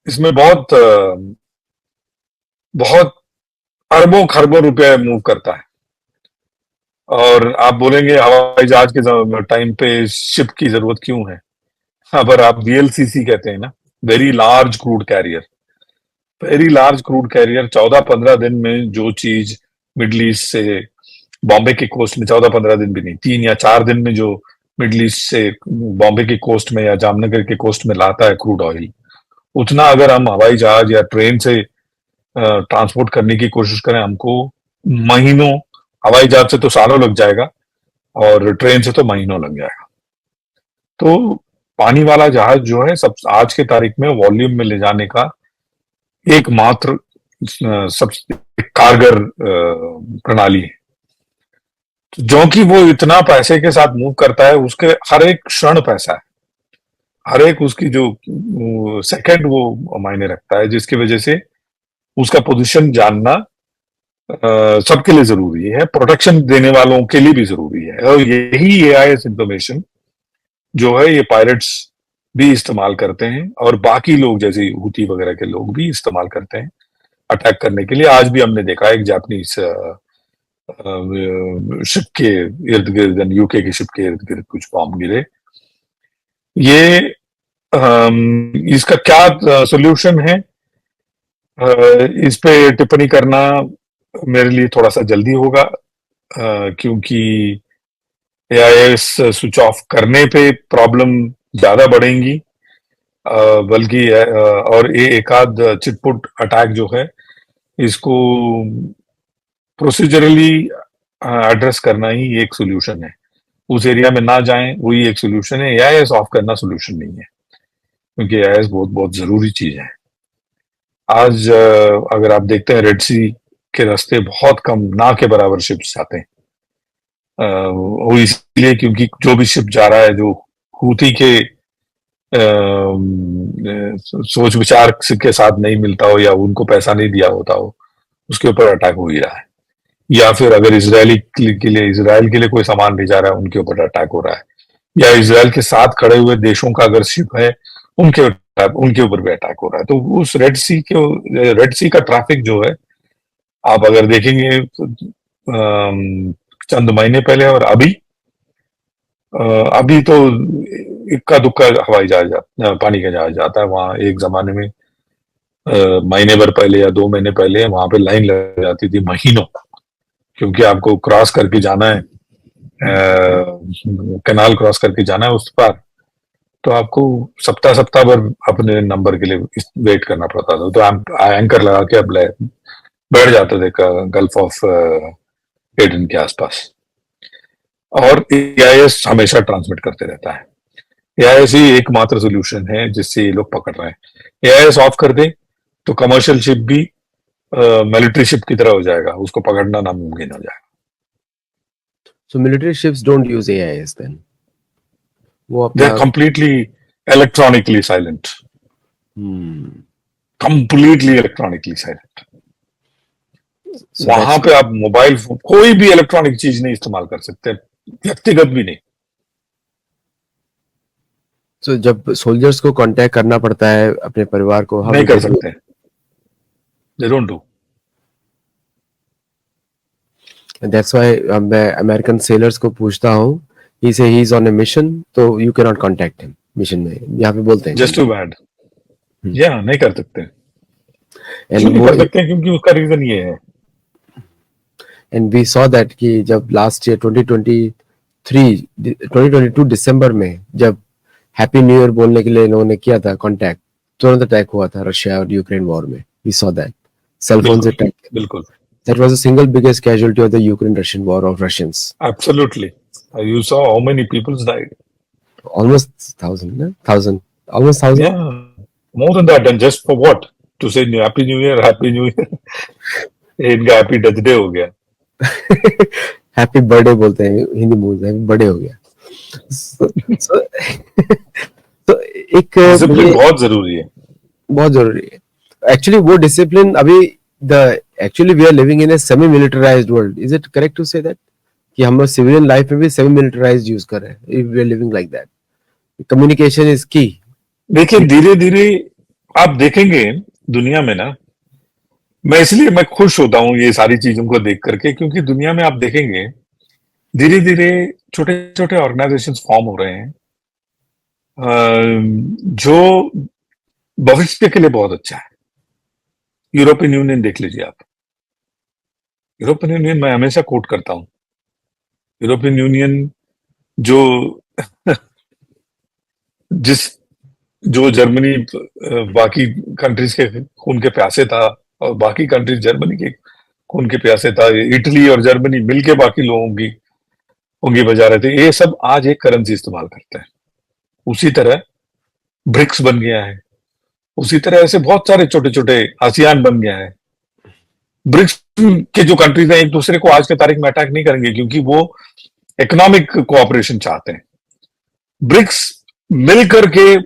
इसमें बहुत अरबों खरबों रुपए मूव करता है। और आप बोलेंगे हवाई जहाज के टाइम पे शिप की जरूरत क्यों है। अगर आप VLCC कहते हैं ना, very large crude carrier, very large crude carrier, 14-15 दिन में जो चीज मिडल ईस्ट से बॉम्बे के कोस्ट में, 14-15 दिन भी नहीं, 3 या 4 दिन में जो मिडल ईस्ट से बॉम्बे की कोस्ट में या जामनगर के कोस्ट में लाता है क्रूड ऑयल, उतना अगर हम हवाई जहाज या ट्रेन से ट्रांसपोर्ट करने की कोशिश करें, हमको महीनों, हवाई जहाज से तो सालों लग जाएगा और ट्रेन से तो महीनों लग जाएगा। तो पानी वाला जहाज जो है, सब आज के तारीख में वॉल्यूम में ले जाने का एकमात्र सबसे कारगर प्रणाली है। जो कि वो इतना पैसे के साथ मूव करता है, उसके हर एक क्षण पैसा है, हर एक उसकी जो सेकंड वो मायने रखता है, जिसकी वजह से उसका पोजीशन जानना सबके लिए जरूरी है, प्रोटेक्शन देने वालों के लिए भी जरूरी है। और यही AIS इंफॉर्मेशन जो है, ये पायरेट्स भी इस्तेमाल करते हैं और बाकी लोग जैसे हुती वगैरह के लोग भी इस्तेमाल करते हैं अटैक करने के लिए। आज भी हमने देखा एक जापानीज शिप के इर्द गिर्द, UK के शिप के इर्द गिर्द कुछ बॉम्ब गिरे। ये इसका क्या सोल्यूशन है, इस पे टिप्पणी करना मेरे लिए थोड़ा सा जल्दी होगा, क्योंकि AIS स्विच ऑफ करने पे प्रॉब्लम ज्यादा बढ़ेंगी, बल्कि और एक आध चिटपुट अटैक जो है, इसको प्रोसीजरली एड्रेस करना ही एक सोल्यूशन है। उस एरिया में ना जाएं, वही एक सोल्यूशन है। AIS ऑफ करना सोल्यूशन नहीं है, क्योंकि AIS बहुत बहुत जरूरी चीज है। आज अगर आप देखते हैं, रेड सी के रास्ते बहुत कम, ना के बराबर शिप्स जाते हैं। वो इसलिए क्योंकि जो भी शिप जा रहा है, जो हूती के सोच विचार के साथ नहीं मिलता हो या उनको पैसा नहीं दिया होता हो, उसके ऊपर अटैक हो ही रहा है। या फिर अगर इसराइल के लिए कोई सामान भेजा रहा है, उनके ऊपर अटैक हो रहा है। या इसराइल के साथ खड़े हुए देशों का अगर शिप है, उनके ऊपर भी अटैक हो रहा है। तो उस रेड सी का ट्रैफिक जो है, आप अगर देखेंगे चंद महीने पहले और अभी तो इक्का दुक्का हवाई जहाज पानी का जहाज जाता है वहां। एक जमाने में महीने भर पहले या 2 महीने पहले वहां पे लाइन लग जाती थी महीनों, क्योंकि आपको क्रॉस करके जाना है, कैनाल क्रॉस करके जाना है उस पार। तो आपको सप्ताह सप्ताह भर अपने नंबर के लिए वेट करना पड़ता था। तो एंकर लगा के अब बैठ जाते थे गल्फ ऑफ एडन के आसपास, और AIS हमेशा ट्रांसमिट करते रहता है। AIS ही एकमात्र सोल्यूशन है जिससे ये लोग पकड़ रहे हैं। AIS ऑफ कर दे तो कमर्शियल शिप भी मिलिट्री शिप की तरह हो जाएगा, उसको पकड़ना नामुमकिन हो जाएगा। So military ships don't use AIS then. वो दे अपना are completely electronically silent, completely electronically silent. so वहां that's पे आप मोबाइल फोन, कोई भी इलेक्ट्रॉनिक चीज नहीं इस्तेमाल कर सकते, व्यक्तिगत भी नहीं। So जब सोल्जर्स को कांटेक्ट करना पड़ता है अपने परिवार को, how नहीं do कर they do it? सकते, they don't do. And that's why मैं अमेरिकन सेलर्स को पूछता हूँ, he say he is on a mission, तो you cannot contact him mission में, यहाँ पे बोलते हैं जस्ट टू बैड, या नहीं कर सकते, एंड क्यों नहीं वो कर सकते, क्योंकि उसका रीजन ये है। एंड वी सॉ दैट कि जब लास्ट ईयर 2022 दिसंबर में जब हैप्पी न्यू ईयर बोलने के लिए इन लोगों ने किया था कांटेक्ट, तुरंत अटैक हुआ था रशिया और यूक्रेन वॉर में, we saw that cell phone से अटैक, बिल्कुल, that was the single biggest casualty of the Ukraine Russian war of Russians, absolutely. You saw how many peoples died, almost 1000 almost 1000 या more than that, and just for what, to say happy new year, happy new year, इनका happy death day हो गया। Happy birthday बोलते हैं हिंदी में, happy birthday हो गया। so, तो एक डिसिप्लिन बहुत जरूरी है, बहुत जरूरी है एक्चुअली वो डिसिप्लिन। अभी the actually we are living in a semi militarized world, is it correct to say that कि हम लोग सिविलियन लाइफ में भी सेमी मिलिटराइज्ड यूज कर रहे हैं, if we are living like that, communication is key. देखिए धीरे धीरे आप देखेंगे दुनिया में ना, मैं इसलिए मैं खुश होता हूं ये सारी चीजों को देख करके, क्योंकि दुनिया में आप देखेंगे धीरे धीरे छोटे छोटे ऑर्गेनाइजेशंस फॉर्म हो रहे हैं, जो भविष्य के लिए बहुत अच्छा है। यूरोपियन यूनियन देख लीजिए आप, यूरोपियन यूनियन मैं हमेशा कोट करता हूं, यूरोपियन यूनियन जो जो जर्मनी बाकी कंट्रीज के खून के प्यासे था, और बाकी कंट्रीज जर्मनी के खून के प्यासे था, इटली और जर्मनी मिलके बाकी लोगों की उंगली बजा रहे थे, ये सब आज एक करेंसी इस्तेमाल करते हैं। उसी तरह ब्रिक्स बन गया है, उसी तरह ऐसे बहुत सारे छोटे छोटे आसियान बन गया है। ब्रिक्स के जो कंट्रीज हैं एक दूसरे को आज के तारीख में अटैक नहीं करेंगे, क्योंकि वो इकोनॉमिक कोऑपरेशन चाहते हैं। ब्रिक्स मिल करके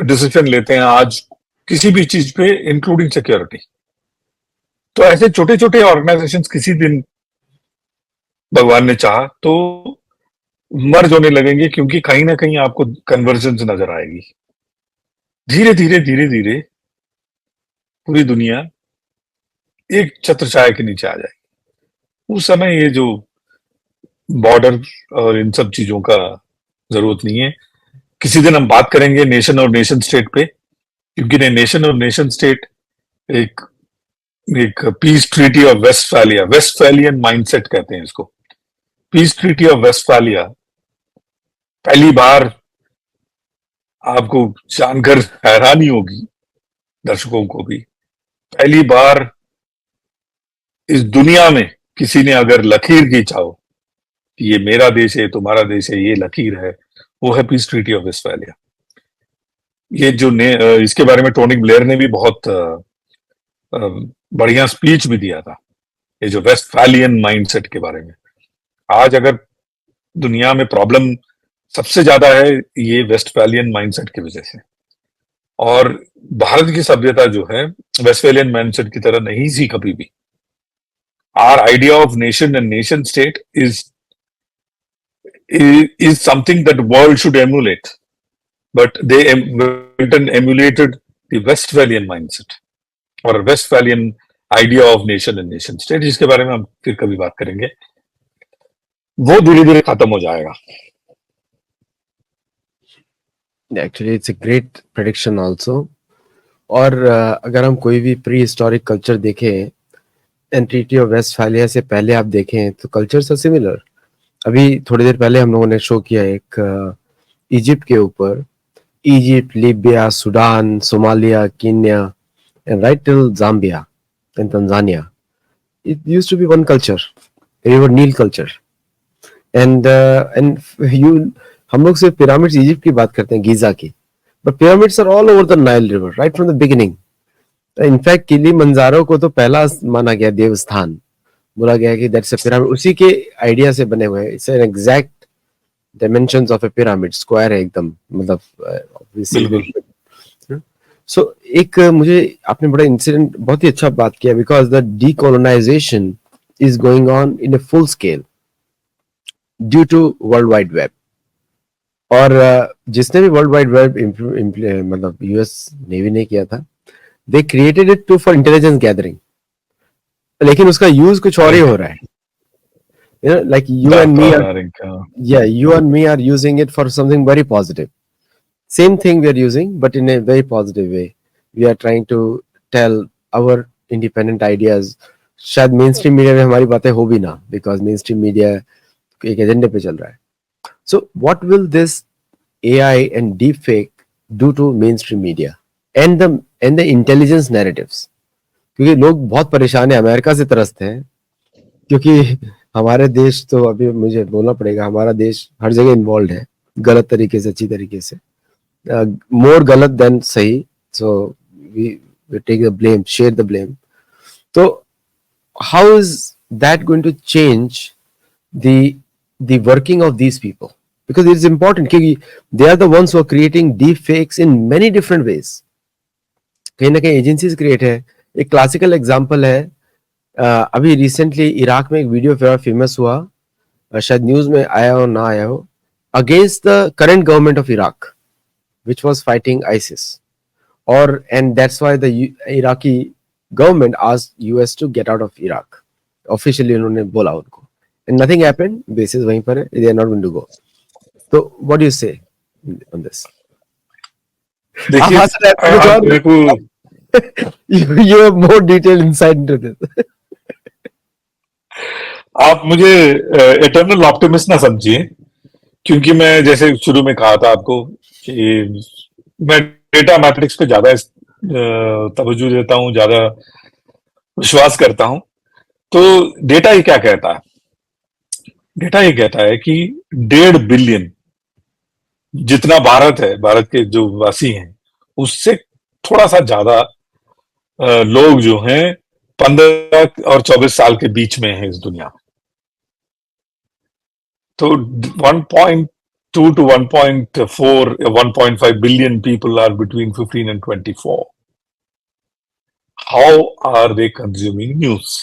डिसीजन लेते हैं आज किसी भी चीज पे, इंक्लूडिंग सिक्योरिटी। तो ऐसे छोटे छोटे ऑर्गेनाइजेशंस किसी दिन भगवान ने चाहा तो मर्ज होने लगेंगे, क्योंकि कहीं ना कहीं आपको कन्वर्जेंस नजर आएगी। धीरे धीरे धीरे धीरे पूरी दुनिया एक छत्र छाया के नीचे आ जाएगी। उस समय ये जो बॉर्डर और इन सब चीजों का जरूरत नहीं है। किसी दिन हम बात करेंगे नेशन और नेशन स्टेट पे, क्योंकि नेशन और नेशन स्टेट एक एक peace treaty of Westphalia, Westphalian mindset कहते हैं इसको। पीस ट्रीटी ऑफ वेस्टफैलिया पहली बार, आपको जानकर हैरानी होगी दर्शकों को भी, पहली बार इस दुनिया में किसी ने अगर लकीर खींचा हो कि ये मेरा देश है, तुम्हारा देश है, ये लकीर है, वो है पीस ट्रीटी ऑफ वेस्टफैलिया। ये जो इसके बारे में टोनी ब्लेयर ने भी बहुत बढ़िया स्पीच भी दिया था, ये जो वेस्टफैलियन माइंडसेट के बारे में। आज अगर दुनिया में प्रॉब्लम सबसे ज्यादा है, ये वेस्टफैलियन माइंडसेट की वजह से। और भारत की सभ्यता जो है वेस्टफैलियन माइंडसेट की तरह नहीं थी कभी भी। Our idea of nation and nation state is something that world should emulate, but they went and emulated the Westphalian mindset or Westphalian idea of nation and nation state, जिसके बारे में हम फिर कभी बात करेंगे। वो धीरे धीरे खत्म हो जाएगा। Actually it's a great prediction also. और अगर हम कोई भी प्री हिस्टोरिक कल्चर देखें एंड ट्रीटी ऑफ वेस्टफैलिया से पहले आप देखें तो कल्चर्स आर सिमिलर। अभी थोड़ी देर पहले हम लोगों ने शो किया एक इजिप्ट के ऊपर, Egypt, Libya, Sudan, Somalia, Kenya and right till Zambia and Tanzania, it used to be one culture, river Nile culture. And you हम लोग सिर्फ पिरामिड्स इजिप्ट की बात करते हैं, गीजा की, but pyramids are all over the Nile river right from the beginning. In fact Kilimanjaro को तो पहला माना गया देवस्थान, बोला गया कि दैट्स अ पिरामिड, उसी के आइडिया से बने हुए हैं। It's an exact dimensions of a pyramid, square है एकदम, मतलब सो एक मुझे आपने बड़ा इंसिडेंट, बहुत ही अच्छा बात किया, because the decolonisation is going on in a full scale due to world wide web. और जिसने भी वर्ल्ड वाइड वेब मतलब यूएस नेवी ने किया था, they created it to for intelligence gathering, लेकिन उसका यूज कुछ और ही Correct. हो रहा है. Like you and Data me are, sharing. yeah, you and me are using it for something very positive. Same thing we are using, but in a very positive way. We are trying to tell our independent ideas. शायद main stream media में हमारी बातें हो भी ना, because main stream media एक एजेंडे पे चल रहा है. So what will this AI and deepfake do to mainstream media and the intelligence narratives? क्योंकि लोग बहुत परेशान है, अमेरिका से त्रस्त हैं, क्योंकि हमारे देश तो अभी मुझे बोलना पड़ेगा, हमारा देश हर जगह इन्वॉल्व है, गलत तरीके से, अच्छी तरीके से, मोर गलत देन सही. So we take the blame, share the blame. तो how is that going to change the working of these people? Because it is important, क्योंकि they are the ones who are creating deep fakes in many different ways. कहीं ना कहीं agencies create है. एक classical example है, अभी recently Iraq में एक वीडियो फेमस हुआ, शायद न्यूज में आया हो ना आया हो, against the current government of Iraq which was fighting ISIS, and that's why the Iraqi government asked US to get out of Iraq. Officially उन्होंने बोला उनको, and nothing happened. Basis वहीं पर है, they are not going to go. So what do you say on this? देखिए, आप हंस रहे हैं, कुछ और? मेरे को you have more detailed insight into this. आप मुझे एटर्नल ऑप्टिमिस्ट ना समझिए, क्योंकि मैं जैसे शुरू में कहा था आपको कि मैं डेटा मैट्रिक्स पे ज्यादा तवज्जो देता हूं, ज्यादा विश्वास करता हूं. तो डेटा ये क्या कहता है? डेटा ये कहता है कि 1.5 बिलियन, जितना भारत है, भारत के जो वासी हैं, उससे थोड़ा सा ज्यादा लोग जो हैं 15 और 24 साल के बीच में हैं इस दुनिया में. तो 1.2 to 1.4 या 1.5 billion people are between 15 and 24. How are they consuming news?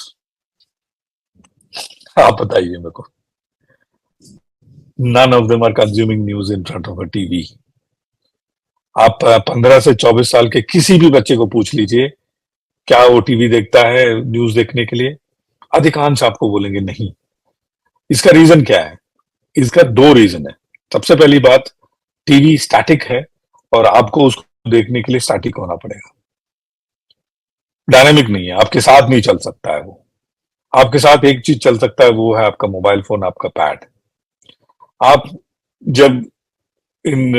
आप बताइए मेरे को. None of them are consuming news in front of a TV. आप 15 से 24 साल के किसी भी बच्चे को पूछ लीजिए, क्या वो टीवी देखता है न्यूज देखने के लिए? अधिकांश आपको बोलेंगे नहीं. इसका रीजन क्या है? इसका 2 रीजन है. सबसे पहली बात, टीवी स्टैटिक है और आपको उसको देखने के लिए स्टैटिक होना पड़ेगा. डायनामिक नहीं है, आपके साथ नहीं चल सकता है वो. आपके साथ एक चीज चल सकता है, वो है आपका मोबाइल फोन, आपका पैड. आप जब इन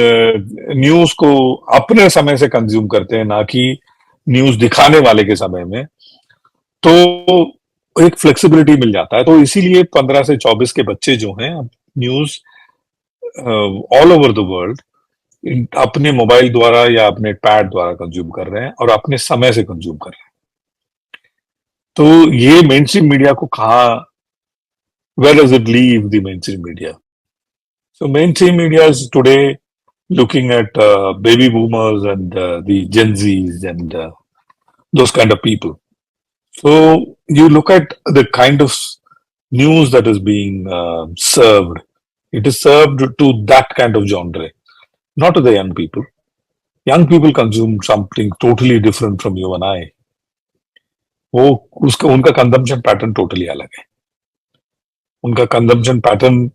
न्यूज को अपने समय से कंज्यूम करते हैं, ना कि न्यूज दिखाने वाले के समय में, तो एक फ्लेक्सिबिलिटी मिल जाता है. तो इसीलिए 15 से 24 के बच्चे जो हैं news all over the world अपने मोबाइल द्वारा या अपने पैड द्वारा कंज्यूम कर रहे हैं और अपने समय से कंज्यूम कर रहे हैं. तो ये मेन स्ट्रीम मीडिया को कहा, where does it leave the main stream media? So mainstream media is today looking at baby boomers and the Gen Zs and those kind of people. So you look at the kind of news that is being served. It is served to that kind of genre, not to the young people. Young people consume something totally different from you and I. वो उसका उनका consumption pattern totally अलग है. उनका consumption pattern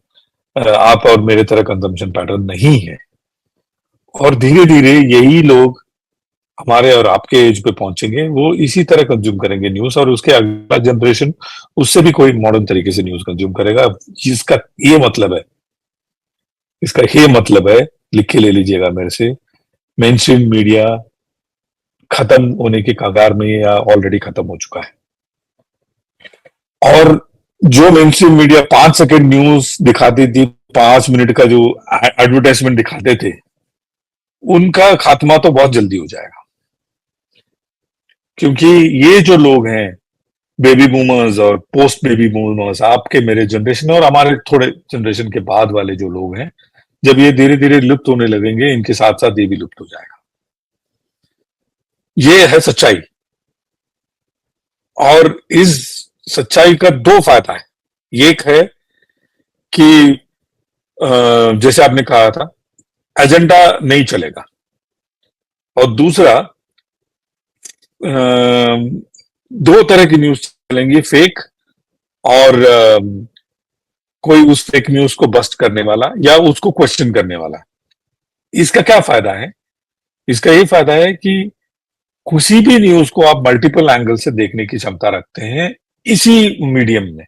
आप और मेरे तरह कंजम्पशन पैटर्न नहीं है. और धीरे धीरे यही लोग हमारे और आपके एज पे पहुंचेंगे, वो इसी तरह कंज्यूम करेंगे न्यूज, और उसके अगला जनरेशन उससे भी कोई मॉडर्न तरीके से न्यूज कंज्यूम करेगा. इसका ये मतलब है, इसका ये मतलब है, लिख के ले लीजिएगा मेरे से, मेन स्ट्रीम मीडिया खत्म होने के कगार में या ऑलरेडी खत्म हो चुका है. और जो main stream media 5 second news दिखाती थी, 5 मिनट का जो एडवर्टाइजमेंट दिखाते थे, उनका खात्मा तो बहुत जल्दी हो जाएगा. क्योंकि ये जो लोग हैं, बेबी बूमर्स और पोस्ट बेबी बूमर्स, आपके मेरे जनरेशन और हमारे थोड़े जनरेशन के बाद वाले जो लोग हैं, जब ये धीरे धीरे लुप्त होने लगेंगे, इनके साथ साथ ये भी लुप्त हो जाएगा. ये है सच्चाई. और इस सच्चाई का 2 फायदा है. एक है कि जैसे आपने कहा था एजेंडा नहीं चलेगा। और दूसरा, दो तरह की न्यूज चलेंगी, फेक और कोई उस फेक न्यूज को बस्ट करने वाला या उसको क्वेश्चन करने वाला। इसका क्या फायदा है? इसका ये फायदा है कि किसी भी न्यूज को आप मल्टीपल एंगल से देखने की क्षमता रखते हैं इसी मीडियम में।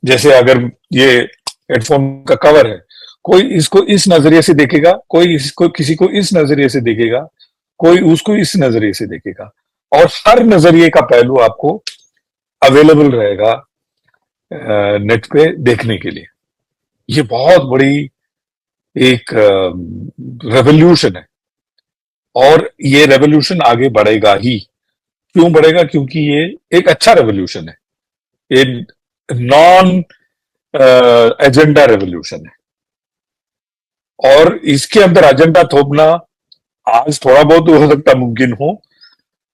जैसे अगर ये हेडफोन का कवर है, कोई इसको इस नजरिए से देखेगा, कोई इसको किसी को इस नजरिए से देखेगा, कोई उसको इस नजरिए से देखेगा, और हर नजरिए का पहलू आपको अवेलेबल रहेगा नेट पे देखने के लिए। ये बहुत बड़ी एक रेवोल्यूशन है, और ये रेवोल्यूशन आगे बढ़ेगा ही। क्यों बढ़ेगा? क्योंकि ये एक अच्छा रेवोल्यूशन है, ये नॉन एजेंडा रेवोल्यूशन है। और इसके अंदर एजेंडा थोपना आज थोड़ा बहुत हो सकता मुमकिन हो,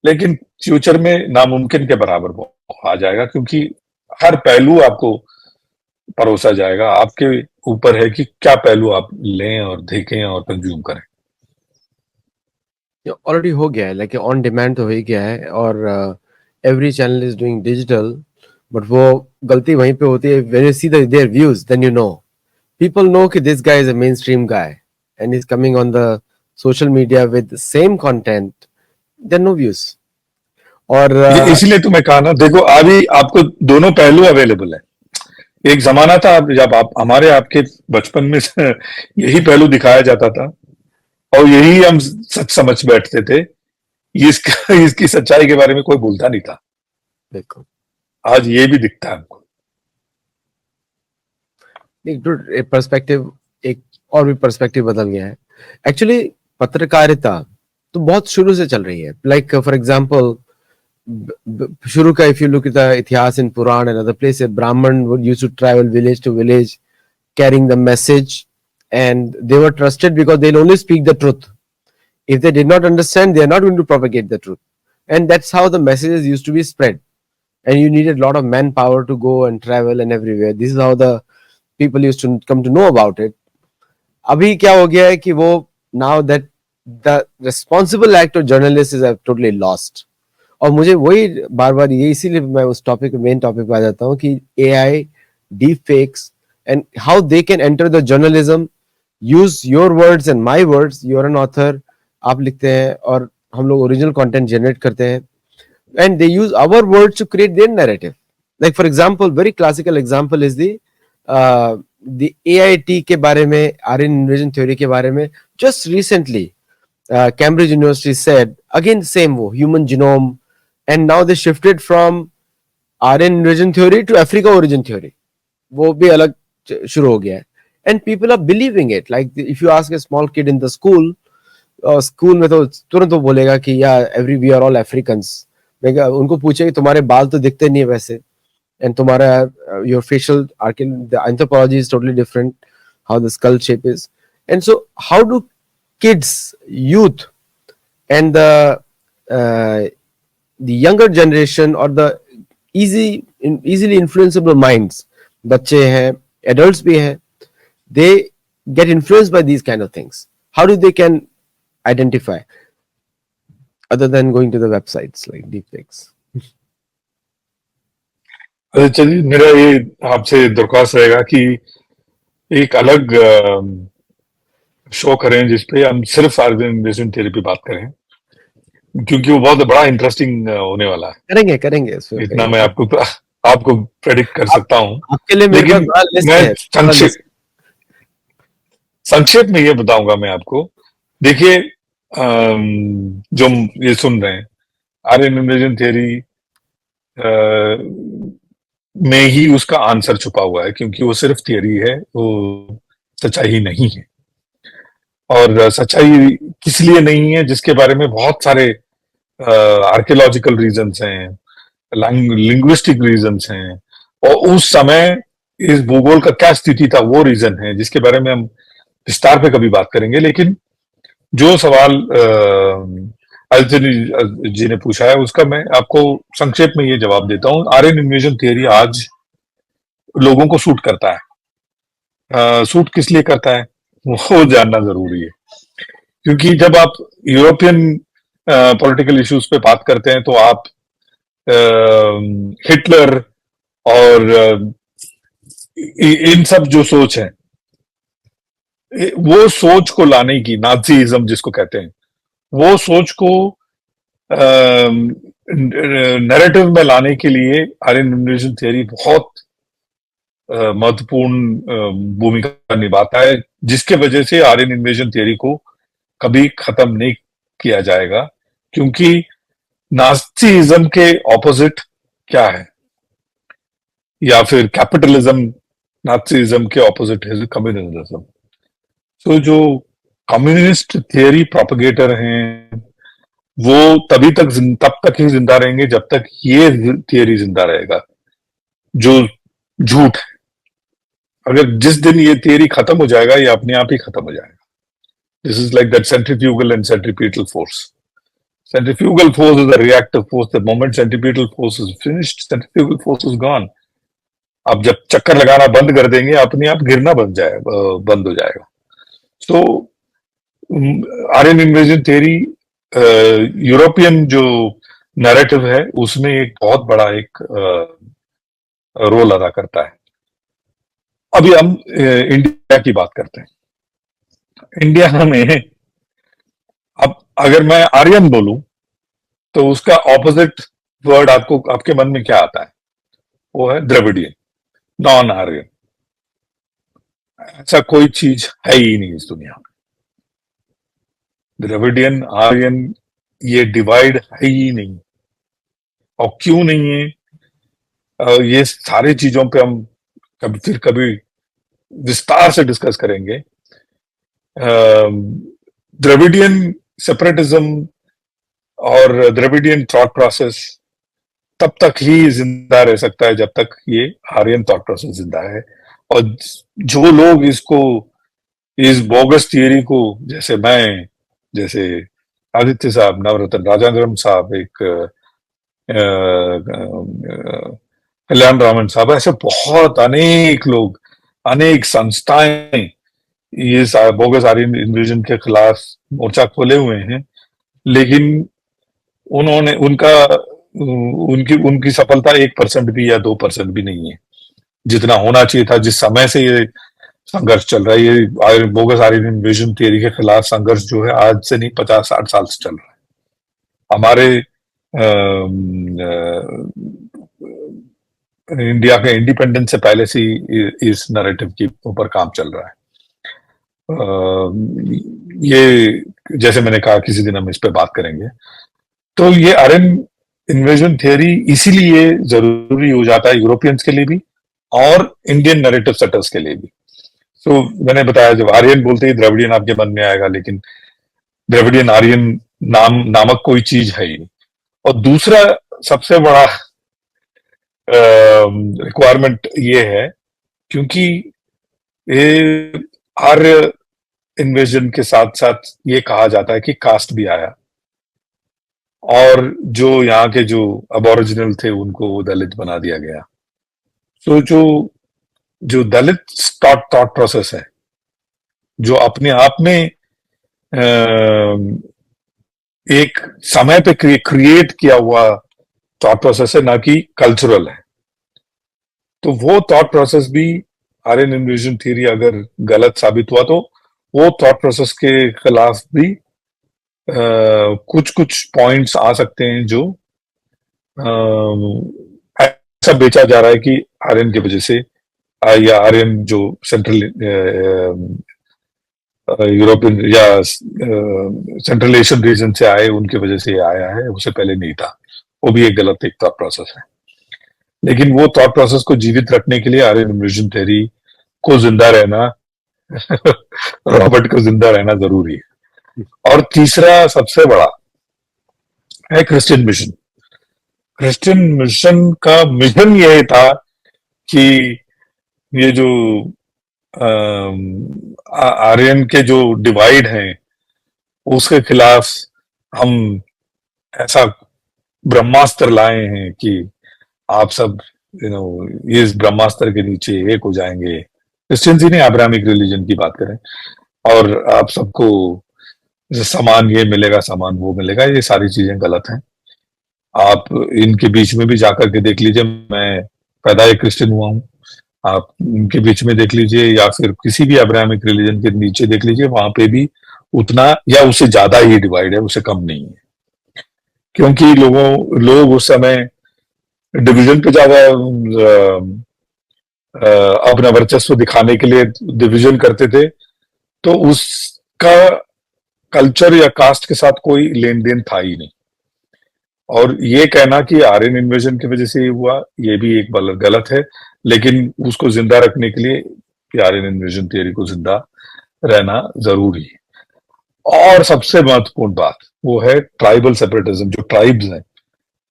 लेकिन फ्यूचर में नामुमकिन के बराबर आ जाएगा, क्योंकि हर पहलू आपको परोसा जाएगा। आपके ऊपर है कि क्या पहलू आप लें और देखें और कंज्यूम करें। ऑलरेडी हो गया है, लाइक ऑन डिमांड तो हो ही गया है, और every channel is doing digital, but वो गलती वहीं पे होती है, when you see their views then you know, people know कि this guy is a mainstream guy and he's coming on the social media with the same content, there are no views. और इसलिए तो मैं कहा ना, देखो अभी आपको दोनों पहलू अवेलेबल है। एक जमाना था जब आप हमारे आपके बचपन में यही पहलू दिखाया जाता था और यही हम सच समझ बैठते थे। इसकी सच्चाई के बारे में कोई बोलता नहीं था। देखो आज ये भी दिखता है हमको। एक पर्सपेक्टिव, एक और भी पर्सपेक्टिव बदल गया है एक्चुअली। पत्रकारिता तो बहुत शुरू से चल रही है, लाइक फॉर एग्जांपल शुरू का, if you look at the इतिहास इन पुराण एंड अदर प्लेसेस, ब्राह्मण would used to travel village to village carrying the message, and they were trusted because they'll only speak the truth. If they did not understand, they are not going to propagate the truth, and that's how the messages used to be spread. And you needed a lot of manpower to go and travel and everywhere. This is how the people used to come to know about it. अभी क्या हो गया है कि वो, now that the responsible act of journalists is totally lost. और मुझे वही बार बार ये, इसीलिए मैं उस टॉपिक, मेन टॉपिक पे आ जाता हूँ कि AI, deep fakes and how they can enter the journalism, use your words and my words. You're an author, आप लिखते हैं और हम लोग ओरिजिनल कंटेंट जनरेट करते हैं, and they use our words to create their narrative. Like for example, very classical example is the AIT के बारे में, RN invasion theory के बारे में, just recently Cambridge University said again same वो human genome, and now they shifted from RN invasion theory to Africa origin theory. वो भी अलग शुरू हो गया है, and people are believing it. Like if you ask a small kid in the school, school में तो तुरंत वो बोलेगा कि या every we are all Africans. उनको पूछे कि तुम्हारे बाल तो दिखते नहीं है वैसे, एंड तुम्हारा your facial anthropology is totally different, how the skull shape is, and so how do kids, youth and the younger generation और द easily influenceable minds, बच्चे हैं, adults भी हैं, they get influenced by these kind of things. How do they can identify other than going to the websites like deepfakes? चलिए, मेरा ये आपसे दरख्वास्त रहेगा कि एक अलग शो करें जिसपे हम सिर्फ आर्गेनाइजेशन थ्योरी पे बात करें, क्योंकि वो बहुत बड़ा इंटरेस्टिंग होने वाला है। करेंगे इतना मैं आपको प्रेडिक्ट कर सकता हूँ। आपके लिए मेरे लेकिन पास लिस्ट मैं है, संक्षेप में ये बताऊंगा मैं आपको। देखिए, जो ये सुन रहे हैं, आर्यन इन्वेजन थियरी में ही उसका आंसर छुपा हुआ है, क्योंकि वो सिर्फ थियरी है, वो सच्चाई नहीं है। और सच्चाई किस लिए नहीं है, जिसके बारे में बहुत सारे आर्कियोलॉजिकल रीजंस हैं, लिंग्विस्टिक रीजंस हैं, और उस समय इस भूगोल का क्या स्थिति था वो रीजन है, जिसके बारे में हम विस्तार पे कभी बात करेंगे। लेकिन जो सवाल आदित्य जी ने पूछा है, उसका मैं आपको संक्षेप में ये जवाब देता हूँ। आर्यन इन्वेजन थियरी आज लोगों को सूट करता है। सूट किस लिए करता है? वो जानना जरूरी है, क्योंकि जब आप यूरोपियन पॉलिटिकल इश्यूज पे बात करते हैं तो आप हिटलर और इन सब जो सोच है, वो सोच को लाने की, नाजीइज्म जिसको कहते हैं, वो सोच को नैरेटिव में लाने के लिए आर्यन इन्वेजन थियरी बहुत महत्वपूर्ण भूमिका निभाता है, जिसके वजह से आर्यन इन्वेजन थियरी को कभी खत्म नहीं किया जाएगा। क्योंकि नास्तिज्म के ऑपोजिट क्या है, या फिर कैपिटलिज्म नास्तिज्म के ऑपोजिट है कम्युनिज्म। तो जो कम्युनिस्ट थियरी प्रोपगेटर हैं वो तब तक ही जिंदा रहेंगे जब तक ये थियरी जिंदा रहेगा, जो झूठ है। अगर जिस दिन ये थियरी खत्म हो जाएगा, ये अपने आप ही खत्म हो जाएगा। This is like that centrifugal and centripetal force. Centrifugal force is a reactive force. The moment centripetal force is finished, centrifugal force is gone. अब जब चक्कर लगाना बंद कर देंगे, अपने आप गिरना बंद हो जाएगा। सो आर्यन इन्वेजन थियरी यूरोपियन जो नैरेटिव है उसमें एक बहुत बड़ा एक रोल अदा करता है। अभी हम इंडिया की बात करते हैं। इंडिया में अब अगर मैं आर्यन बोलूं तो उसका ऑपोजिट वर्ड आपके मन में क्या आता है? वो है द्रविडियन, नॉन आर्यन। ऐसा कोई चीज है ही नहीं इस दुनिया में। द्रविडियन, आर्यन, ये डिवाइड है ही नहीं। और क्यों नहीं है, ये सारी चीजों पे हम कभी विस्तार से डिस्कस करेंगे। द्रविडियन सेपरेटिज्म और द्रविडियन थॉट प्रोसेस तब तक ही जिंदा रह सकता है जब तक ये आर्यन थॉट प्रोसेस जिंदा है। और जो लोग इस बोगस थियरी को, जैसे आदित्य साहब, नवरत्न राजांगरम साहब, एक कल्याण रामन साहब, ऐसे बहुत अनेक लोग, अनेक संस्थाएं ये बोगस आर्यन इन्वेजन के खिलाफ मोर्चा खोले हुए हैं। लेकिन उन्होंने उनकी सफलता 1% भी या 2% भी नहीं है, जितना होना चाहिए था। जिस समय से ये संघर्ष चल रहा है, ये बोगस आर्यन इन्वेजन थियरी के खिलाफ संघर्ष जो है आज से नहीं 50-60 साल से चल रहा है। हमारे इंडिया के इंडिपेंडेंस से पहले से इस नैरेटिव के ऊपर काम चल रहा है। ये जैसे मैंने कहा, किसी दिन हम इस पे बात करेंगे। तो ये आर्यन इन्वेजन थियरी इसीलिए जरूरी हो जाता है यूरोपियंस के लिए भी और इंडियन नैरेटिव सेटर्स के लिए भी। तो मैंने बताया, जब आर्यन बोलते ही द्रविडियन आपके मन में आएगा, लेकिन द्रविडियन आर्यन नामक कोई चीज है ही नहीं। और दूसरा सबसे बड़ा रिक्वायरमेंट ये है, क्योंकि ये आर्य इन्वेजन के साथ साथ ये कहा जाता है कि कास्ट भी आया, और जो यहाँ के जो अबोरिजिनल थे उनको दलित बना दिया गया। तो जो दलित थॉट प्रोसेस है, जो अपने आप में एक समय पे क्रिएट किया हुआ थॉट प्रोसेस है, ना कि कल्चरल है। तो वो थॉट प्रोसेस भी आर्यन इन्वेजन थियरी अगर गलत साबित हुआ तो वो थॉट प्रोसेस के खिलाफ भी कुछ पॉइंट्स आ सकते हैं जो ऐसा बेचा जा रहा है कि आर्यन की वजह से, या आर्यन जो सेंट्रल यूरोपियन या सेंट्रल एशियन रीजन से आए उनकी वजह से आया है, उससे पहले नहीं था। वो भी एक गलत एक थॉट प्रोसेस है। लेकिन वो थॉट प्रोसेस को जीवित रखने के लिए आर्यन इन्वेजन थियरी को जिंदा रहना रॉबर्ट को जिंदा रहना जरूरी है। और तीसरा सबसे बड़ा है क्रिश्चियन मिशन। क्रिश्चियन मिशन का मिशन यह था कि ये जो आर्यन के जो डिवाइड हैं उसके खिलाफ हम ऐसा ब्रह्मास्त्र लाए हैं कि आप सब इस ब्रह्मास्त्र के नीचे एक हो जाएंगे। क्रिश्चियंस ही नहीं, अब्राहमिक रिलीजन की बात करें और आप सबको जैसे सामान ये मिलेगा, सामान वो मिलेगा, ये सारी चीजें गलत हैं। आप इनके बीच में भी जाकर के देख लीजिए, मैं पैदा एक क्रिश्चियन हुआ हूँ। आप इनके बीच में देख लीजिए या फिर किसी भी अब्राहमिक रिलीजन के नीचे देख लीजिए, वहां पे भी उतना या उससे ज्यादा ही डिवाइड है, उससे कम नहीं है। क्योंकि लोग उस समय डिवीजन पे ज्यादा अपना वर्चस्व दिखाने के लिए डिवीजन करते थे, तो उसका कल्चर या कास्ट के साथ कोई लेन देन था ही नहीं। और ये कहना कि आर्यन इन्वेजन की वजह से ये हुआ, ये भी एक गलत है। लेकिन उसको जिंदा रखने के लिए आर्यन इन्वेजन थियरी को जिंदा रहना जरूरी है। और सबसे महत्वपूर्ण बात वो है ट्राइबल सेपरेटिज्म, जो ट्राइब्स हैं।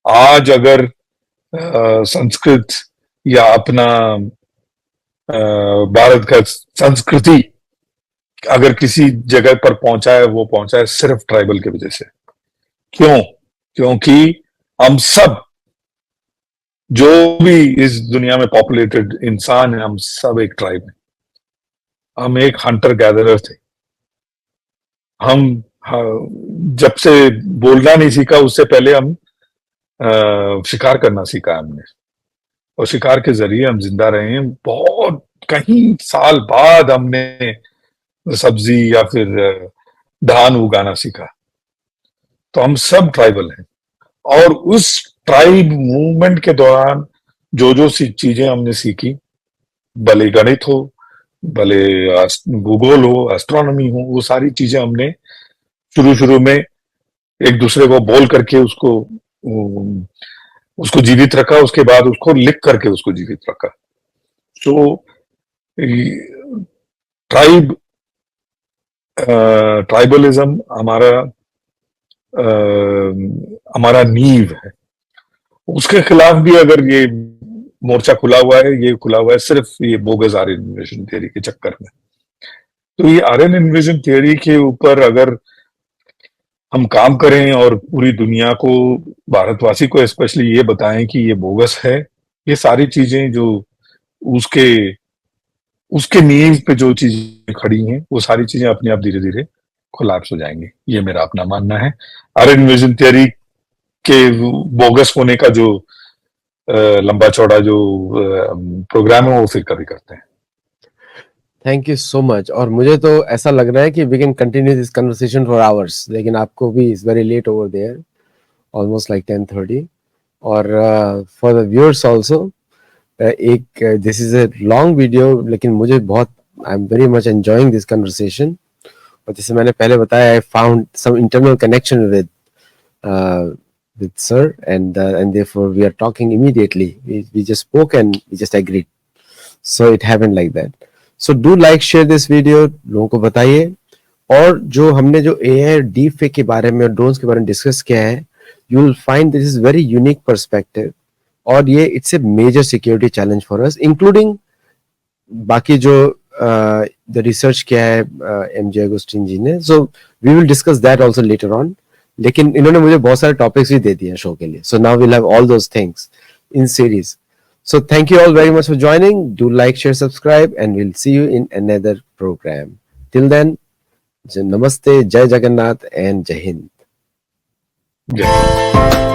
आज अगर संस्कृत या अपना भारत का संस्कृति अगर किसी जगह पर पहुंचा है, वो पहुंचा है सिर्फ ट्राइबल की वजह से। क्यों? क्योंकि हम सब जो भी इस दुनिया में पॉपुलेटेड इंसान है, हम सब एक ट्राइब हैं। हम एक हंटर गैदरर थे। हम जब से बोलना नहीं सीखा, उससे पहले हम शिकार करना सीखा हमने, और शिकार के जरिए हम जिंदा रहे हैं। बहुत कहीं साल बाद हमने सब्जी या फिर धान उगाना सीखा। तो हम सब ट्राइबल हैं। और उस ट्राइब मूवमेंट के दौरान जो चीजें हमने सीखी, भले गणित हो, भले भूगोल हो, एस्ट्रोनॉमी हो, वो सारी चीजें हमने शुरू में एक दूसरे को बोल करके उसको जीवित रखा, उसके बाद उसको लिख करके उसको जीवित रखा। तो ट्राइबलिज्म हमारा नींव है। उसके खिलाफ भी अगर ये मोर्चा खुला हुआ है, ये खुला हुआ है सिर्फ ये बोगस आर्यन इन्वेजन थियरी के चक्कर में। तो ये आर्यन इन्वेजन थियरी के ऊपर अगर हम काम करें और पूरी दुनिया को, भारतवासी को स्पेशली ये बताएं कि ये बोगस है, ये सारी चीजें जो उसके उसके नींव पे जो चीजें खड़ी हैं, वो सारी चीजें अपने आप धीरे धीरे कोलैप्स हो जाएंगे। ये मेरा अपना मानना है। आर्यन इन्वेजन थियरी के बोगस होने का जो लंबा चौड़ा जो प्रोग्राम है, वो फिर कभी करते हैं। Thank you so much. और मुझे तो ऐसा लग रहा है कि we can continue this conversation for hours, लेकिन आपको भी it's very late over there, almost like 10:30। और फॉर द व्यूअर्स आल्सो, एक this is a long video, लेकिन मुझे बहुत, I am very much enjoying this conversation. और जैसे मैंने पहले बताया, I found some internal connection with sir, and therefore we are talking immediately. We just spoke and we just agreed. So it happened like that. So do like, share this video, लोगों को बताइए। और जो हमने जो AI deep fake के बारे में और ड्रोन्स के बारे में डिस्कस किया है, you will find this is very unique perspective, और ये it's a major security challenge for us, including बाकी जो द रिसर्च किया है MJ अगस्टिन जी ने। So we will discuss that also later on. लेकिन इन्होंने मुझे बहुत सारे टॉपिक्स भी दे दिए शो के लिए, so now we'll have all those things in series. So thank you all very much for joining. Do like, share, subscribe, and we'll see you in another program. Till then, Namaste, Jai Jagannath, and Jai Hind. जय